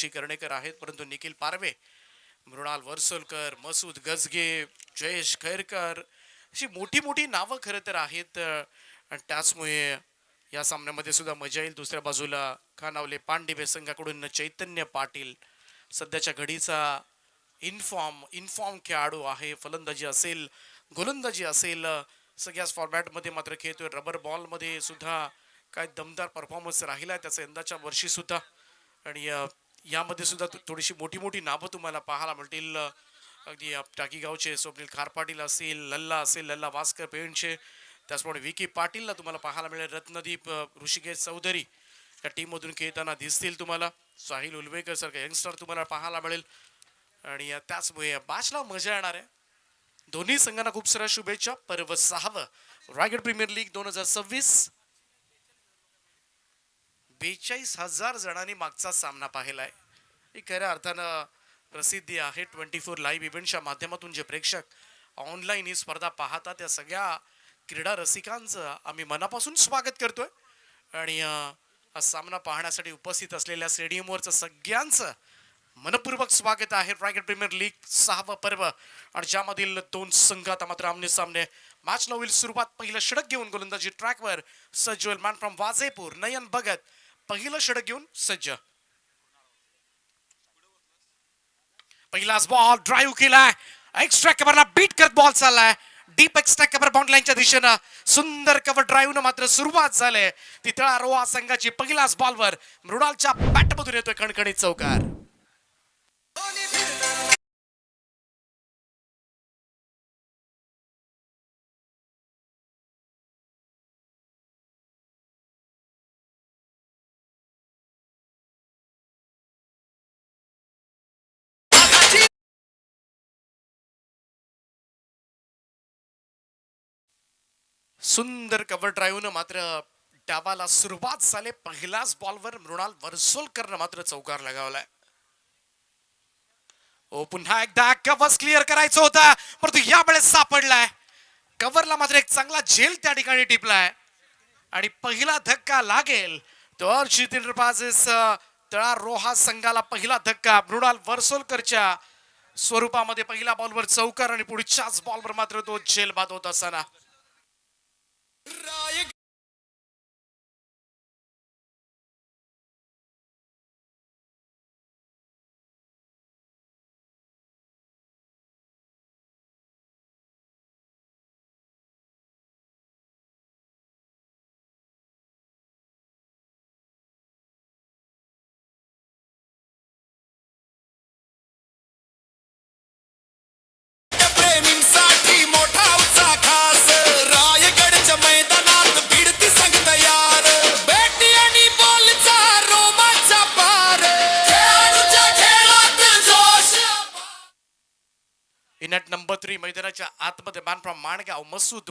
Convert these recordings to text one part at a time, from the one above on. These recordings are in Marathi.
कर्णेकर आहेत, परंतु निखिल पारवे, मृणाल वर्सोलकर, मसूद गजगे, जयेश खैरकर अशी मोठी मोठी नावं खरं तर आहेत. आणि त्याचमुळे या सामन्यामध्ये सुद्धा मजा येईल. दुसऱ्या बाजूला खानावले पांडिवे संघाकडून चैतन्य पाटील सध्याच्या घडीचा इनफॉर्म खेळाडू आहे. फलंदाजी असेल, गोलंदाजी असेल, सगळ्याच फॉर्मॅटमध्ये मात्र खेळतोय. रबर बॉलमध्ये सुद्धा काय दमदार परफॉर्मन्स राहिला आहे त्याचा यंदाच्या वर्षी सुद्धा. आणि यामध्ये सुद्धा थोडीशी मोठी मोठी नावं तुम्हाला पाहायला मिळतील. अगदी टाकीगावचे स्वप्नील खारपाटील असेल, लल्ला वास्कर पेंडचे, त्याचप्रमाणे विकी पाटीलला तुम्हाला पाहायला मिळेल. रत्नदीप ऋषिकेश चौधरी या टीममधून खेळताना दिसतील तुम्हाला. साहिल उलवेकर सारखा यंगस्टर तुम्हाला पाहायला मिळेल. आणि त्याचमुळे बाचला मजा येणार आहे. दोन्ही संघांना खूप साऱ्या शुभेच्छा. पर्व 6 रायगड प्रीमियर लीग 2026. 42,000 जणांनी मागचा सामना पाहिलाय. ही खऱ्या अर्थानं प्रसिद्धी आहे. 24 लाईव्ह इव्हेंटच्या माध्यमातून जे प्रेक्षक ऑनलाईन ही स्पर्धा पाहतात त्या सगळ्या क्रीडा रसिकांचं आम्ही मनापासून स्वागत करतोय. आणि हा सामना पाहण्यासाठी उपस्थित असलेल्या स्टेडियमवरचं सगळ्यांचं मनपूर्वक स्वागत आहे. रायगड प्रीमियर लीग 6वा पर्व आणि ज्यामधील दोन संघ आता मात्र आमने सामने. मॅचला होईल सुरुवात. पहिलं षटक घेऊन गोलंदाजी ट्रॅकवर सज्ज होईल मॅन फ्रॉम वाजेपूर नयन भगत. पहिलं षटक घेऊन सज्ज. पहिलाच बॉल ड्राईव्ह केलाय. एक्स्ट्रा कव्हरला बीट करत बॉल चाललाय. डीप एक्स्ट्रा कव्हर बाउंड लाईनच्या दिशेनं सुंदर कव्हर ड्राईव्हनं मात्र सुरुवात झाली. तिथळा रोहा संघाची पहिलाच बॉलवर मृणालच्या बॅटमधून येतोय खणखणीत चौकार. सुंदर कव्हर ड्राईव्हनं मात्र डावाला सुरुवात झाली. पहिल्याच बॉलवर मृणाल वर्सोलकरनं मात्र चौकार लगावलाय. ओ पुन्हा एकदा कव्हर क्लिअर करायचं होता परंतु यावेळेस सापडलाय. कव्हरला मात्र एक चांगला झेल त्या ठिकाणी टिपलाय आणि पहिला धक्का लागेल तर जितेंद्र पाजेस तळा रोहा संघाला पहिला धक्का मृणाल वर्सोलकरच्या स्वरूपामध्ये. पहिल्या बॉलवर चौकार आणि पुढच्याच बॉलवर मात्र तो झेल बाद होत असताना इनॅट नंबर 3 मैदानाच्या आतमध्ये मॅन फ्रॉम माणगाव मसूद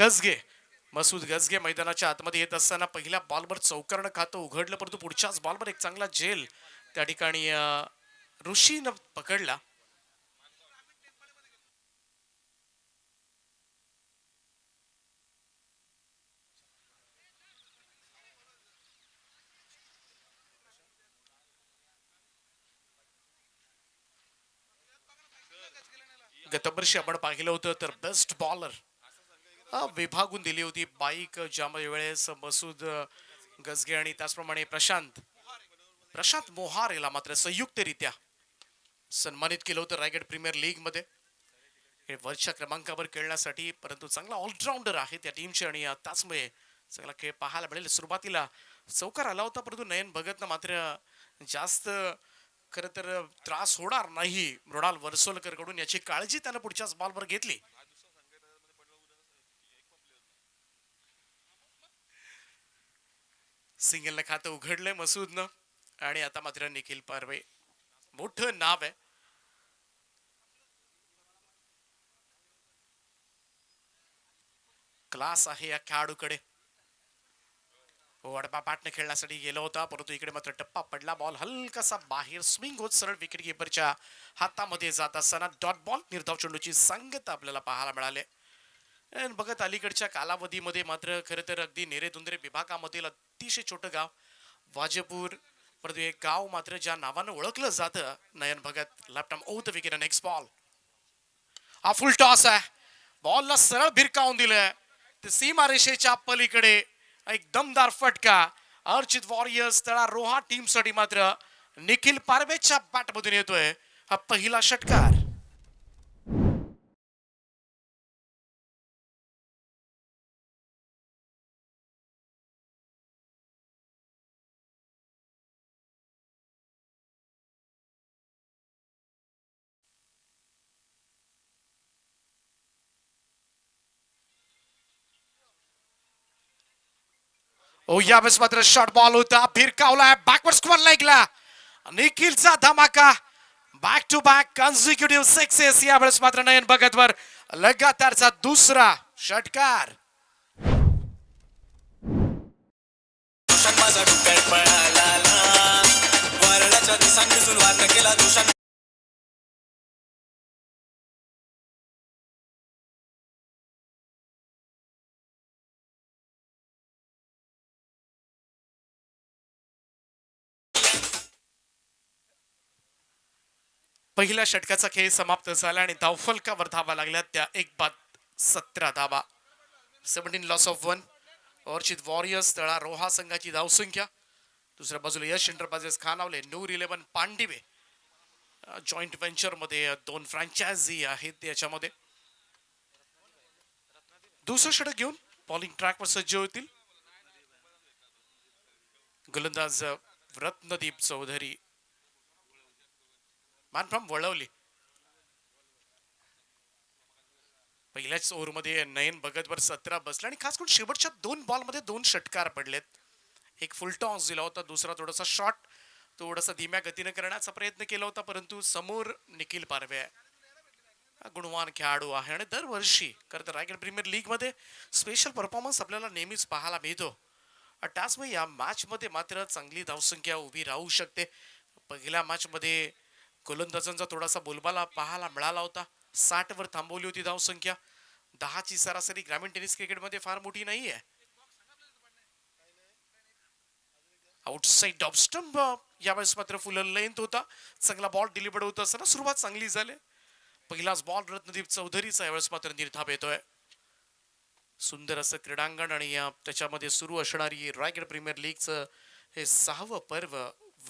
गजगे मैदानाच्या आतमध्ये येत असताना पहिल्या बॉलवर चौकारण खातं उघडलं परंतु पुढच्याच बॉलवर एक चांगला झेल त्या ठिकाणी ऋषीनं पकडला. गतवर्षी आपण पाहिलं होतं तर बेस्ट बॉलर विभागून दिली होती बाईक, ज्यामध्ये वेळेस मसूद गजगे आणि त्याचप्रमाणे प्रशांत मोहार याला मात्र संयुक्तरित्या सन्मानित केलं होतं रायगड प्रीमियर लीग मध्ये वरच्या क्रमांकावर खेळण्यासाठी. परंतु चांगला ऑलराऊंडर आहे त्या टीमचे आणि त्याचमुळे चांगला खेळ पाहायला मिळेल. सुरुवातीला चौकार आला होता परंतु नयन भगतनं मात्र जास्त खरं तर त्रास होणार नाही मृणाल वर्सोलकर कडून याची काळजी त्यानं पुढच्याच बॉलवर घेतली. सिंगलनं खातं उघडलंय मसूदनं आणि आता मात्र निखिल पारवे मोठं नाव आहे. क्लास आहे या खेळाडूकडे. वडपा बॅटने खेळण्यासाठी गेला होता परंतु इकडे मात्र टप्पा पडला. बॉल हलकासा बाहेर स्विंग होत सरळ विकेट किपरच्या हातामध्ये जात असताना डॉट बॉल निर्धाव चेंडूची संगत आपल्याला पाहायला मिळाले. बघत अलीकडच्या कालावधीमध्ये मात्र खरं तर अगदी नेरे दुंदरे विभागामधील अतिशय छोटं गाव वाजेपूर परंतु एक गाव मात्र ज्या नावानं ओळखलं जातं Nayan Bhagat left arm over the wicket next ball. हा फुल टॉस आहे, बॉलला सरळ भिरकावून दिलंय ते सीमारेषेच्या पलीकडे. एक दमदार फटका अर्चित वॉरियर्स तळा रोहा टीम साठी मात्र निखिल पारवेच्या बॅटमधून येतोय हा पहिला षटकार. ओ यावेळेस मात्र शॉर्ट बॉल होता, भिरकावलाय बॅकवर्ड स्क्वेअर लेगला. निखिलचा धमाका, back to back consecutive success. यावेळेस मात्र नयन भगत वर लगातारचा दुसरा षटकार. पहिल्या षटकाचा खेळ समाप्त झाला आणि धावफलकावर धावा लागल्या त्या 1 बाद 17 धावा. 17 लॉस ऑफ 1. अर्चित वॉरियर्स तळा रोहा संघाची धावसंख्या. दुसऱ्या बाजूला यश एंटरप्राइजेस खानावले नूर 11 पांडिवे जॉईंट व्हेंचर मध्ये 2 फ्रँचायझी आहेत याच्यामध्ये. दुसरं षटक घेऊन बॉलिंग ट्रॅकवर सज्ज होतील गोलंदाज रत्नदीप चौधरी. मान फ्रॉम वळवली. पहिल्याच ओव्हरमध्ये नयन भगत वर 17 बसला आणि खास करून शेवटच्या 2 बॉलमध्ये 2 षटकार पडलेत. एक फुल टॉस दिला होता, दुसरा थोडासा शॉट थोडासा धीम्या गतीने करण्याचा प्रयत्न केला होता, परंतु समोर निखिल पारवे गुणवान खेळाडू आहे आणि दरवर्षी खरं तर रायगड प्रीमियर लीग मध्ये स्पेशल परफॉर्मन्स आपल्याला नेहमीच पाहायला मिळतो. त्याचमुळे या मॅच मध्ये मात्र चांगली धावसंख्या उभी राहू शकते. पहिल्या मॅच मध्ये गोलंदाजांचा थोडासा बोलबाला पाहायला मिळाला होता. 60 वर थांबवली होती धावसंख्या. 10 ची सरासरी ग्रामीण टेनिस क्रिकेटमध्ये फार मोठी नाहीये. आउटसाइड ऑफ स्टंप यावेळेस मात्र फुल लेंथ होता. चांगला बॉल डिलिव्हर्ड होत असताना सुरुवात चांगली झाली. पहिलाच बॉल रत्नदीप चौधरीचा यावेळेस मात्र निर्धाव येतोय. सुंदर असं क्रीडांगण आणि त्याच्यामध्ये सुरू असणारी रायगड प्रीमियर लीगचं हे 6वं पर्व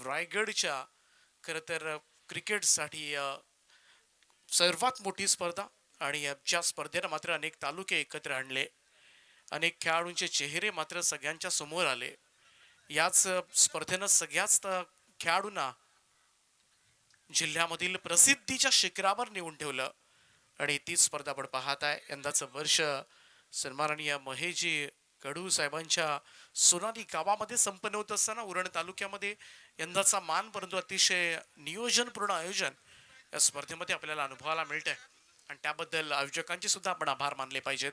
रायगडच्या खरं तर क्रिकेटसाठी सर्वात मोठी स्पर्धा आणि या स्पर्धेनं मात्र अनेक तालुके एकत्र आणले. अनेक खेळाडूंचे चेहरे मात्र सगळ्यांच्या समोर आले. याच स्पर्धेनं सगळ्याच खेळाडूंना जिल्ह्यामधील प्रसिद्धीच्या शिखरावर नेऊन ठेवलं आणि ती स्पर्धा आपण पाहत आहे. यंदाचं वर्ष सन्माननीय महेशजी कडू साहेबांच्या सोनाली गावामध्ये संपन्न होत असताना उरण तालुक्यामध्ये यंदाचा मान, परंतु अतिशय नियोजनपूर्ण आयोजन या स्पर्धेमध्ये आपल्याला अनुभवायला मिळतंय आणि त्याबद्दल आयोजकांचे सुद्धा आपण आभार मानले पाहिजेत.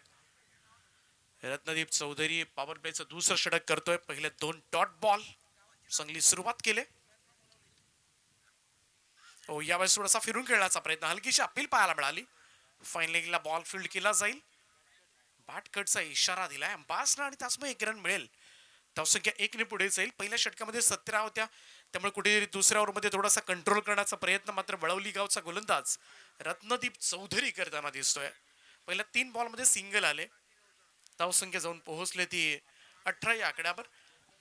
रत्नदीप चौधरी पॉवर प्लेचं दुसरं षटक करतोय. पहिले 2 डॉट बॉल, चांगली सुरुवात केली. हो यावेळेस थोडासा फिरून खेळण्याचा प्रयत्न, हलकीशी अपील पाहायला मिळाली. फाईन लेगला बॉल फील्ड केला जाईल. बॅट कटचा इशारा दिलाय अंपायर्सनं आणि त्याचमुळे 1 रन मिळेल. धावसंख्या 1 ने पुढे जाईल. पहिल्या षटकामध्ये 17 होत्या, त्यामुळे कुठेतरी दुसऱ्या ओव्हरमध्ये थोडासा कंट्रोल करण्याचा प्रयत्न मात्र वळवली गावचा गोलंदाज रत्नदीप चौधरी करताना दिसतोय. पहिल्या 3 बॉलमध्ये सिंगल आले. धावसंख्या जाऊन पोहोचले ती 18 या आकड्यावर.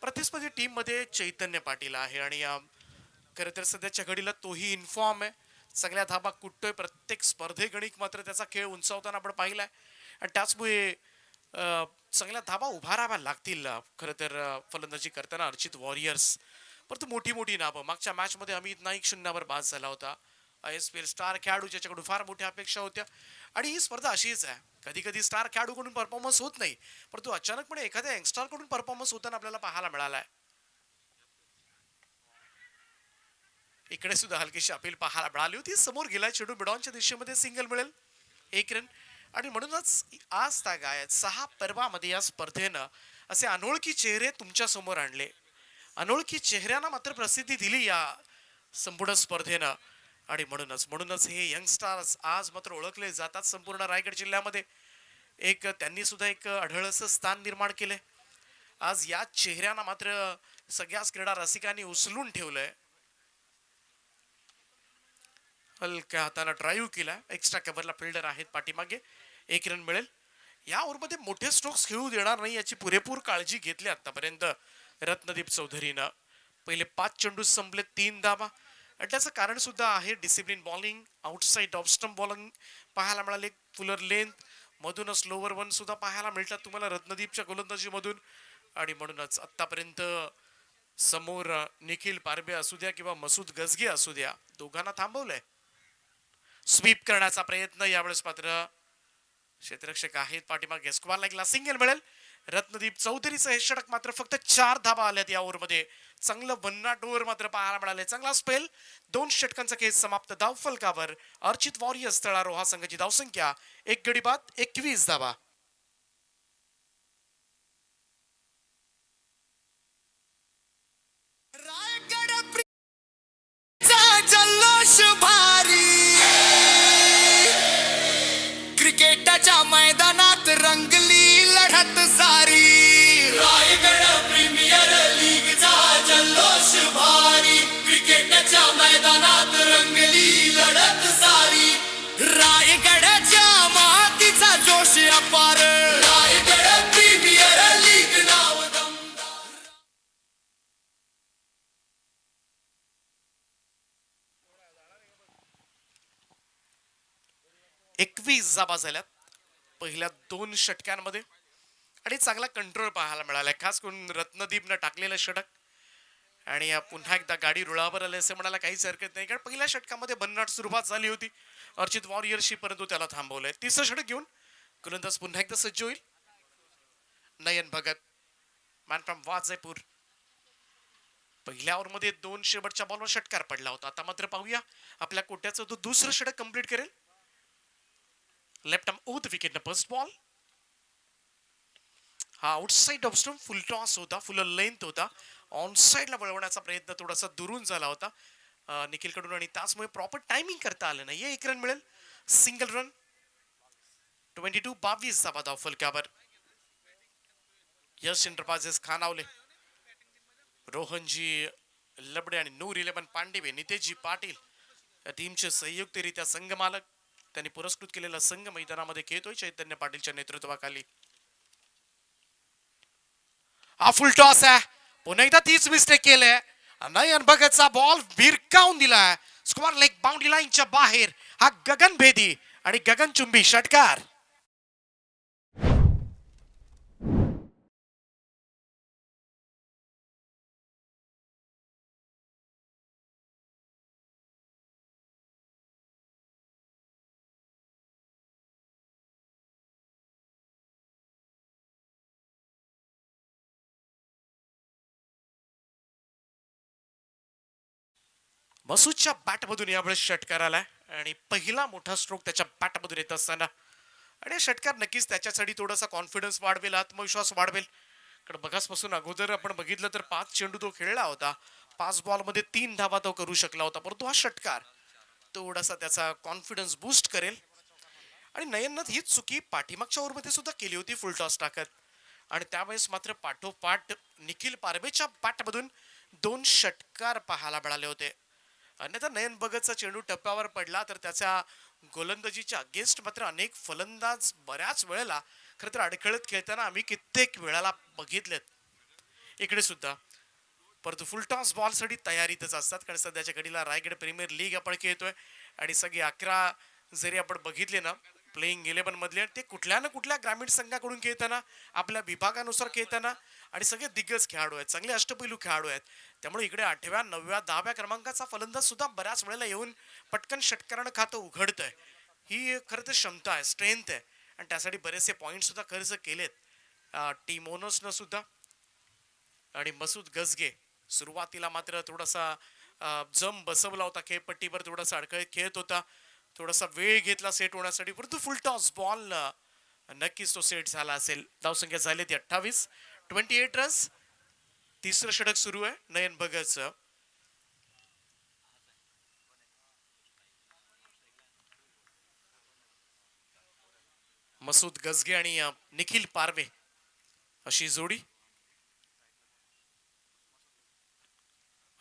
प्रतिस्पर्धी टीम मध्ये चैतन्य पाटील आहे आणि खरं तर सध्याच्या घडीला तोही इन्फॉर्म आहे. सगळ्या धाबा कुठतोय प्रत्येक स्पर्धेगणिक मात्र त्याचा खेळ उंचावताना आपण पाहिलाय आणि त्याचमुळे चांगल्या धाबा उभाराव्या लागतील खरं तर फलंदाजी करताना अर्चित वॉरियर्स. परंतु मोठी मोठी नावं मागच्या मॅच मध्ये अमित नाईक 0 बाद झाला होता. ISPL स्टार खेळाडू ज्याच्याकडून फार मोठ्या अपेक्षा होत्या आणि ही स्पर्धा अशीच आहे. कधी कधी स्टार खेळाडूकडून परफॉर्मन्स होत नाही, परंतु अचानकपणे एखाद्या यंगस्टर कडून परफॉर्मन्स होताना आपल्याला पाहायला मिळालाय. इकडे सुद्धा हलकीशी अपील पाहायला मिळाली होती. समोर गेला चेंडू बिडॉनच्या दिशेमध्ये सिंगल मिळेल 1 रन आणि म्हणूनच आज तागायत 6 पर्वामध्ये या स्पर्धेनं असे अनोळखी चेहरे तुमच्या समोर आणले. अनोळखी चेहऱ्यांना मात्र प्रसिद्धी दिली या संपूर्ण स्पर्धेनं आणि म्हणूनच हे यंगस्टार्स आज मात्र ओळखले जातात संपूर्ण रायगड जिल्ह्यामध्ये. त्यांनी सुद्धा एक अढळ असं स्थान निर्माण केले. आज या चेहऱ्यांना मात्र सगळ्याच क्रीडा रसिकांनी उचलून ठेवलंय. हलक्या हाताने ड्राईव्ह केला. एक्स्ट्रा कव्हरला फिल्डर आहेत पाठीमागे. 1 रन मिळेल. या ओव्हरमध्ये मोठे स्ट्रोक्स खेळू देणार नाही याची पुरेपूर काळजी घेतली आतापर्यंत रत्नदीप चौधरीनं. पहिले 5 चेंडू संपले, 3 धावा. आणि त्याचं कारण सुद्धा आहे discipline bowling, outside off stump bowling पाहायला मिळाले. फुलर लेंथ मधूनच लोअर वन सुद्धा पाहायला मिळतात तुम्हाला रत्नदीपच्या गोलंदाजीमधून. आणि म्हणूनच आतापर्यंत समोर निखिल पारबे असू द्या किंवा मसूद गजगे असू द्या, दोघांना थांबवलंय. स्वीप करण्याचा प्रयत्न यावेळेस मात्र क्षेत्ररक्षक आहेत पाठीमागे. स्क्वेअर लेगला सिंगल मिळेल. रत्नदीप चौधरीचं हे षटक मात्र फक्त 4 धाबा आल्यात या ओव्हरमध्ये. चांगलं भन्नाट ओव्हर मात्र पाहायला मिळाले. चांगला स्पेल. 2 षटकांचा खेळ समाप्त. धाव फलकावर अर्चित वॉरियर्स तळारोहा संघाची धावसंख्या 1 गडी बाद 21 धावा. जल्लोष भारी क्रिकेटच्या मैदानात रंगली लढत सारी. रायगड प्रीमियर लीगचा जल्लोष भारी क्रिकेटच्या मैदानात रंगली लढत सारी. रायगडच्या मातीचा जोश अपार. रायगड प्रीमियर लीग नाव दमदार. 21 धाबा झाल्यात पहिल्या 2 षटकांमध्ये. आणि चांगला कंट्रोल पाहायला मिळाला, खास करून रत्नदीपनं टाकलेलं षटक. आणि पुन्हा एकदा गाडी रुळावर आली असं म्हणायला काहीच हरकत नाही, कारण पहिल्या षटकामध्ये भन्नाट सुरुवात झाली होती अर्चित वॉरियर्सची, परंतु त्याला थांबवलंय. 3रं षटक घेऊन गोलंदाज पुन्हा एकदा सज्ज होईल. नयन भगत, मॅन फ्रॉम वाजयपूर. पहिल्या ओव्हरमध्ये 2 शेवटच्या बॉलवर षटकार पडला होता. आता मात्र पाहूया आपल्या कोट्याचं तो 2रं षटक कंप्लीट करेल. Left arm over the wicket, first ball. हा outside off stump full toss होता, फुल लेंथ होता. ऑन साइडला वळवण्याचा प्रयत्न थोडासा दुरून झाला होता निखिल कडून, आणि त्याचमुळे प्रॉपर टायमिंग करता आलं नाही. 1 रन मिळेल. Single run. 22 धावा धाव फलकावर. यश एंटरप्राइजेस खानावले, रोहनजी लबडे आणि नूर 11 पांडेवे, नितेशजी पाटील या टीमचे संयुक्तरित्या संघ मालक. त्यांनी पुरस्कृत केलेला संघ मैदानामध्ये खेळतोय चैतन्य पाटीलच्या नेतृत्वाखाली. हा फुल टॉस आहे. पुन्हा एकदा तीच मिस्टेक केलंय. नयन भगतचा बॉल भिरकावून दिलाय स्क्वेअर लेग बाउंड्री लाईनच्या बाहेर. हा गगनभेदी आणि गगनचुंबी षटकार. मसूदच्या बॅटमधून यावेळेस षटकार आलाय आणि पहिला मोठा स्ट्रोक त्याच्या बॅटमधून येत असताना, आणि षटकार नक्कीच त्याच्यासाठी थोडासा कॉन्फिडन्स वाढवेल, आत्मविश्वास वाढवेल. कारण बघासपासून अगोदर आपण बघितलं तर 5 चेंडू तो खेळला होता. 5 बॉलमध्ये 3 धावा तो करू शकला होता, परंतु हा षटकार थोडासा त्याचा कॉन्फिडन्स बूस्ट करेल. आणि नयननं हीच चुकी पाठीमागच्या ओव्हरमध्ये सुद्धा केली होती फुल टॉस टाकत, आणि त्यावेळेस मात्र पाठोपाठ निखिल पारबेच्या बॅटमधून 2 षटकार पाहायला मिळाले होते. अन्यथा नयन भगतचा चेंडू टप्प्यावर पडला तर त्याच्या गोलंदाजीच्या अगेन्स्ट मात्र अनेक फलंदाज बऱ्याच वेळेला खरं तर अडखळत खेळताना आम्ही कित्येक वेळाला बघितलेत. इकडे सुद्धा परंतु फुल टॉस बॉलसाठी तयारीतच असतात, कारण सध्याच्या घडीला रायगड प्रीमियर लीग आपण खेळतोय आणि सगळे 11 जरी आपण बघितले ना प्लेइंग 11 मधले, ते कुठल्या ना कुठल्या ग्रामीण संघाकडून खेळताना, आपल्या विभागानुसार खेळताना, आणि सगळे दिग्गज खेळाडू आहेत, चांगले अष्टपैलू खेळाडू आहेत. त्यामुळे इकडे 8व्या 9व्या 10व्या क्रमांकाचा फलंदाज सुद्धा बऱ्याच वेळेला येऊन पटकन षटकारानं खातं उघडतंय. ही खरं तर क्षमता आहे, स्ट्रेंथ आहे, आणि त्यासाठी बरेचसे पॉईंट सुद्धा खर्च केलेत टीम ओनर्सनं सुद्धा. आणि मसूद गजगे सुरुवातीला मात्र थोडासा जम बसवला होता खेळपट्टीवर, थोडासा अडखळत खेळत होता, थोडासा वेळ घेतला सेट होण्यासाठी, परंतु फुल टॉस बॉल नक्कीच तो सेट झाला असेल. धावसंख्या झाली ती 28, 28 रन्स. 3रं षटक सुरू आहे नयन भगतचं. मसूद गजगे आणि निखिल पारवे अशी जोडी.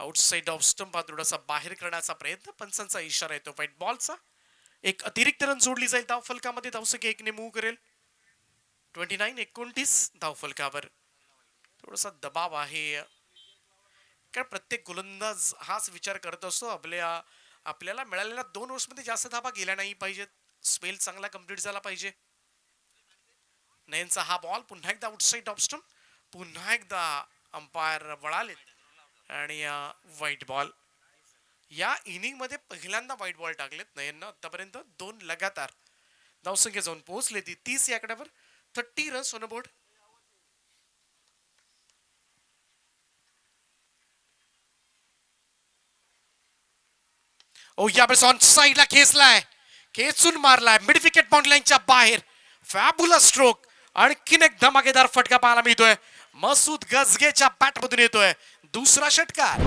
आउटसाइड ऑफ स्टंप हा थोडासा बाहेर करण्याचा प्रयत्न, पंचांचा इशारा येतो व्हाईट बॉलचा. एक अतिरिक्त रन जोडली जाईल धाव फलकामध्ये. धावसंख्या एकने मूव्ह करेल. 29-29 धाव फलकावर. थोडासा दबाव आहे, कारण प्रत्येक गोलंदाज हाच विचार करत असतो आपल्याला मिळालेल्या 2 ओव्हर्समध्ये जास्त धावा गेल्या नाही पाहिजेत, स्पेल चांगला कंप्लीट झाला पाहिजे. नयनचा हा बॉल पुन्हा एकदा आउटसाइड ऑफ स्टंप. पुन्हा एकदा अंपायर वळाले आणि व्हाईट बॉल. या इनिंग मध्ये पहिल्यांदा व्हाईट बॉल टाकलेत नयननं आतापर्यंत. 2 लगातार. धावसंख्या जाऊन पोहोचले ती 30 या आकड्यावर. 30 रन्स ऑन बोर्ड. ओ यावेळेस ऑन साईडला खेचलाय, खेचून मारलाय मिड विकेट बाउंड्री लाईनच्या बाहेर. Fabulous stroke. आणखीन एक धमाकेदार फटका पाहायला मिळतोय. मसूद गजगेच्या बॅट मधून येतोय दुसरा षटकार.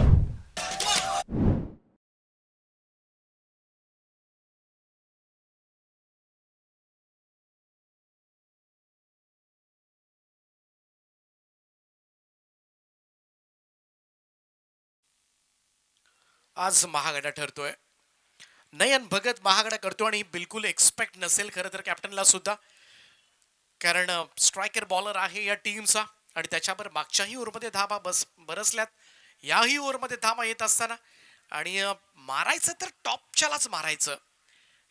आज महागडा ठरतोय. नयन भगत महागडा करतो आणि बिलकुल एक्सपेक्ट नसेल खरं तर कॅप्टनला सुद्धा, कारण स्ट्रायकर बॉलर आहे या टीमचा आणि त्याच्यावर मागच्याही ओव्हरमध्ये धावा बरसल्यात. याही ओव्हरमध्ये धावा येत असताना आणि मारायचं तर टॉपच्यालाच मारायचं.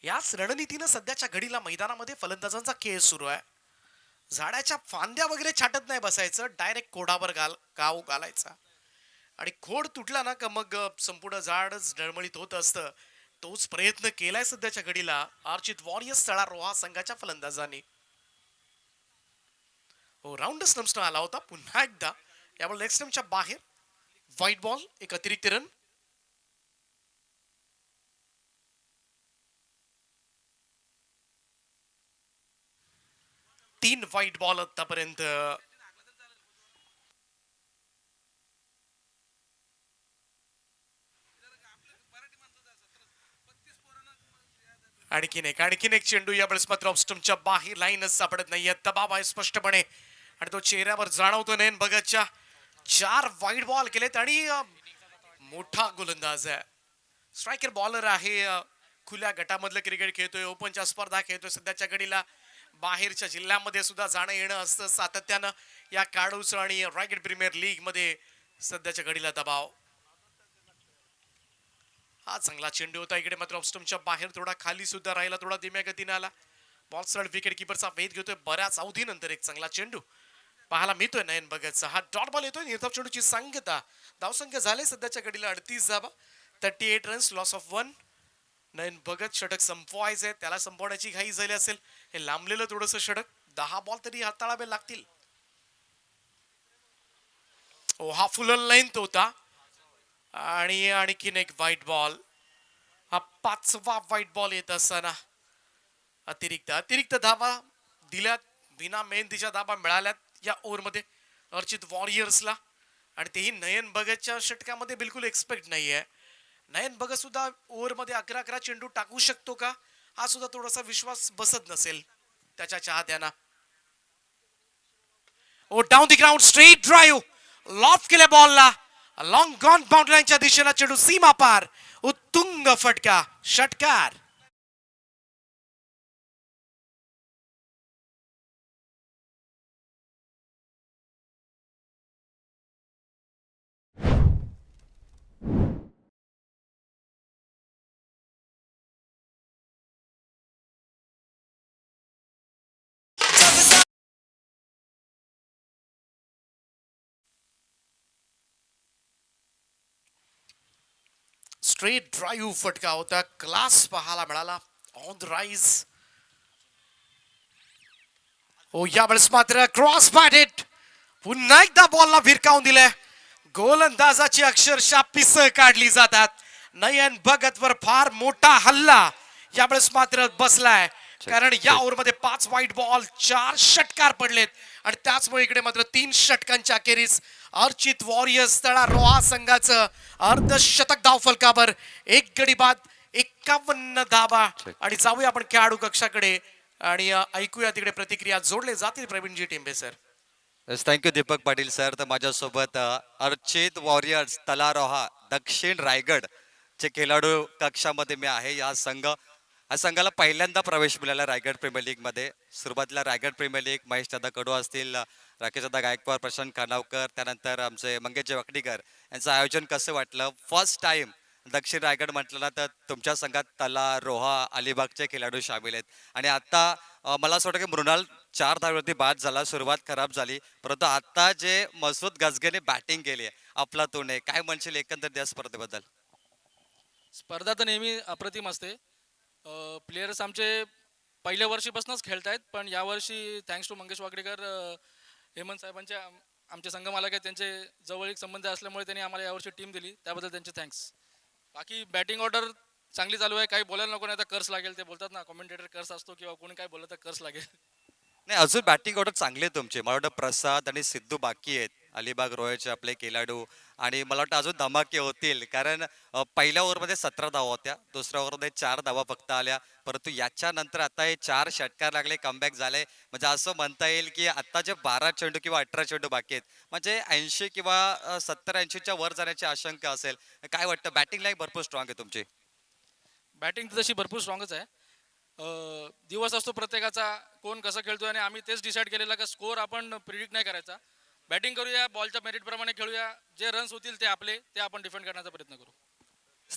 याच रणनीतीनं सध्याच्या घडीला मैदानामध्ये फलंदाजांचा खेळ सुरू आहे. झाडाच्या फांद्या वगैरे छाटत नाही बसायचं, डायरेक्ट कोडावर गाव घालायचा आणि खोड तुटला ना का मग संपूर्ण झाडच डळमळीत होत असतं. तोच प्रयत्न केलाय सध्याच्या घडीला अर्चित वॉरियर्स तळा रोहा संघाच्या फलंदाजांनी. हो, राऊंड स्टंप्सनं आला होता पुन्हा एकदा. यामुळे लेग स्टंपच्या बाहेर. व्हाईट बॉल, एक अतिरिक्त रन. तीन व्हाईट बॉल आतापर्यंत. आणखीन एक चेंडू यावेळेस मात्र ऑफ स्टंपच्या बाहेर. लाईनच सापडत नाहीये. दबाव आहे स्पष्टपणे आणि तो चेहऱ्यावर जाणवतो नयन भगतच्या. 4 व्हाईट बॉल केलेत आणि मोठा गोलंदाज आहे, स्ट्रायकर बॉलर आहे. खुल्या गटामधलं क्रिकेट खेळतोय, ओपनच्या स्पर्धा खेळतोय सध्याच्या घडीला. बाहेरच्या जिल्ह्यामध्ये सुद्धा जाणं येणं असतं सातत्यानं या खेळाडूचं आणि रायगड प्रीमियर लीग मध्ये सध्याच्या घडीला दबाव. हा चांगला चेंडू होता. इकडे मात्र ऑफ स्टंपच्या बाहेर थोडा खाली सुद्धा राहिला, थोडा धीम्या गतीने आला. बॉल सरळ विकेट किपरचा वेध घेतोय. बऱ्याच अवधीनंतर एक चांगला चेंडू पाहायला मिळतोय नयन भगतचा. हा डॉट बॉल येतोय. निर्धाव चेंडूची सांगता. धावसंख्या झाले सध्याच्या घडीला 38 धावा, 38 रन्स, लॉस ऑफ 1. नयन भगत षटक संपवायचंय, त्याला संपवण्याची घाई झाली असेल. हे लांबलेलं थोडंसं षटक. 10 बॉल तरी हाताळावे लागतील. ओ, हा फुल लाईन तो होता आणि आणखीन एक व्हाईट बॉल. हा 5वा व्हाईट बॉल येत असताना अतिरिक्त धावा दिल्यात. विना मेहनतीच्या धावा मिळाल्यात या ओव्हरमध्ये अर्चित वॉरियर्सला आणि तेही नयन भगतच्या षटकामध्ये बिलकुल एक्सपेक्ट नाहीये. नयन भगत सुद्धा ओव्हरमध्ये 11 चेंडू टाकू शकतो का, हा सुद्धा थोडासा विश्वास बसत नसेल त्याच्या चाहत्यांना. Oh, down the ground straight drive. Loft केल्या बॉलला. लॉंग गॉन बाउंड्री लाईनच्या दिशेला चेंडू सीमा पार. उत्तुंग फटका, षटकार. स्ट्रेट ड्राईव्ह फटका होता. क्लास पाहायला मिळाला. On the rise. हो, यावेळेस मात्र क्रॉस बॅटेड. पुन्हा एकदा बॉलला भिरकावून दिलंय. गोलंदाजाची अक्षरशः पिस काढली जातात. नयन भगत वर फार मोठा हल्ला यावेळेस मात्र बसलाय, कारण या ओव्हरमध्ये 5 व्हाईट बॉल, 4 षटकार पडलेत आणि त्याचमुळे इकडे मात्र 3 षटकांच्या अखेरीस अर्चित वॉरियर्स तळा रोहा संघाचं अर्धशतक धाव फलकावर. 1 गडी बाद, 51 धावा. आणि जाऊया आपण खेळाडू कक्षाकडे आणि ऐकूया तिकडे प्रतिक्रिया जोडले जातील प्रवीणजी Timbe sir. Thank you Deepak Patil sir. तर माझ्यासोबत अर्चित वॉरियर्स तलारोहा दक्षिण रायगड चे खेळाडू कक्षामध्ये मी आहे. या संघाला पहिल्यांदा प्रवेश मिळाला रायगड प्रीमियर लीग मध्ये. सुरुवातीला रायगड प्रीमियर लीग महेश दादा कडू असतील, राकेश दादा गायकवाड, प्रशांत खानावकर, त्यानंतर आमचे मंगेश वाकडीकर यांचं आयोजन कसं वाटलं? फर्स्ट टाइम दक्षिण रायगड म्हटलं ना तर तुमच्या संघात तला रोहा अलिबागचे खेळाडू सामील आहेत. आणि आता मला असं वाटतं की मृणाल 4 धावांवरती बाद झाला, सुरुवात खराब झाली, परंतु आता जे मसूद गजगेने बॅटिंग केली आहे आपला तोने, काय म्हणशील एकंदर या स्पर्धेबद्दल? स्पर्धा तर नेहमी अप्रतिम असते. प्लेयर्स आमचे पहिल्या वर्षीपासूनच खेळत आहेत, पण यावर्षी थँक्स टू मंगेश वाकडेकर, हेमंत साहेबांचे आमचे संघ मालक आहेत, त्यांचे जवळीक संबंध असल्यामुळे त्यांनी आम्हाला यावर्षी टीम दिली, त्याबद्दल त्यांचे थँक्स. बाकी बॅटिंग ऑर्डर चांगली चालू आहे. काही बोलायला नको, नाही तर कर्स लागेल. ते बोलतात ना, कॉमेंटेटर कर्स असतो किंवा कोणी काय बोललं तर कर्स लागेल. नाही, अजून बॅटिंग ऑर्डर चांगली आहे तुमची. मला वाटतं प्रसाद आणि सिद्धू बाकी आहेत, अलिबाग रॉयलचे आपले खेळाडू. आणि मला वाटतं अजून धमाके होतील, कारण पहिल्या ओव्हरमध्ये 17 धावा होत्या, दुसऱ्या ओव्हरमध्ये 4 धावा फक्त आल्या. परंतु याच्यानंतर आता हे 4 षटकार लागले, कमबॅक झाले. म्हणजे असं म्हणता येईल की आता जे 12 चेंडू किंवा 18 चेंडू बाकी आहेत, म्हणजे 80 किंवा 70-80च्या वर जाण्याची आशंका असेल. काय वाटतं? बॅटिंग लाईन भरपूर स्ट्रॉंग आहे तुमची. बॅटिंग तशी भरपूर स्ट्रॉंगच आहे. दिवस असतो प्रत्येकाचा, कोण कसं खेळतोय, आणि आम्ही तेच डिसाईड केलेलं का स्कोर आपण प्रिडिक्ट नाही करायचा. बॅटिंग करूया, बॉलच्या मेरिटप्रमाणे खेळूया, जे रन्स होतील ते आपले, ते आपण डिफेंड करण्याचा प्रयत्न करू.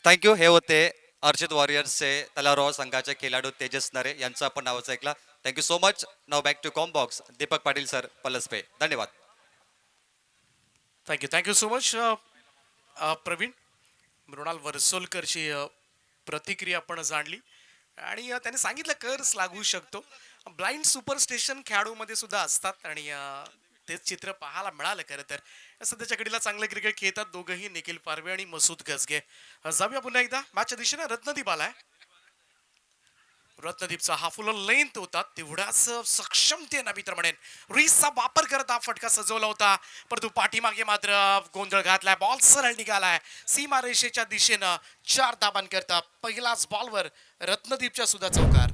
थँक्यू. हे होते अर्चित वॉरियर्सचे तलारोहा संघाचे खेळाडू तेजस नरे यांचं आपण नावाचं ऐकला. Thank you so much. नाव back to comm box. Deepak Patil sir, पलसपे. धन्यवाद. Thank you so much Praveen. Mrinal वर्सोलकरची प्रतिक्रिया आपण जाणली. आणि त्यांनी सांगितलं कर्स लागू शकतो. ब्लाइंड सुपरस्टेशन खेळाडूमध्ये सुद्धा असतात, आणि तेच चित्र पाहायला मिळालं. खरं तर सध्याच्या घडीला चांगलं क्रिकेट खेळतात दोघंही, निखिल पारवे आणि मसूद गजगे. जाऊया पुन्हा एकदा मॅचच्या दिशेने. रत्नदीप आलाय. रत्नदीपचा हा फुल लेंथ होता, तेवढाच सक्षमतेनं मी तर म्हणेन रिसचा वापर करत हा फटका सजवला होता. परंतु पाठीमागे मात्र गोंधळ घातलाय. बॉल सरळ निघालाय सीमा रेषेच्या दिशेनं. 4 धाबां करता पहिलाच बॉलवर रत्नदीपच्या सुद्धा चौकार.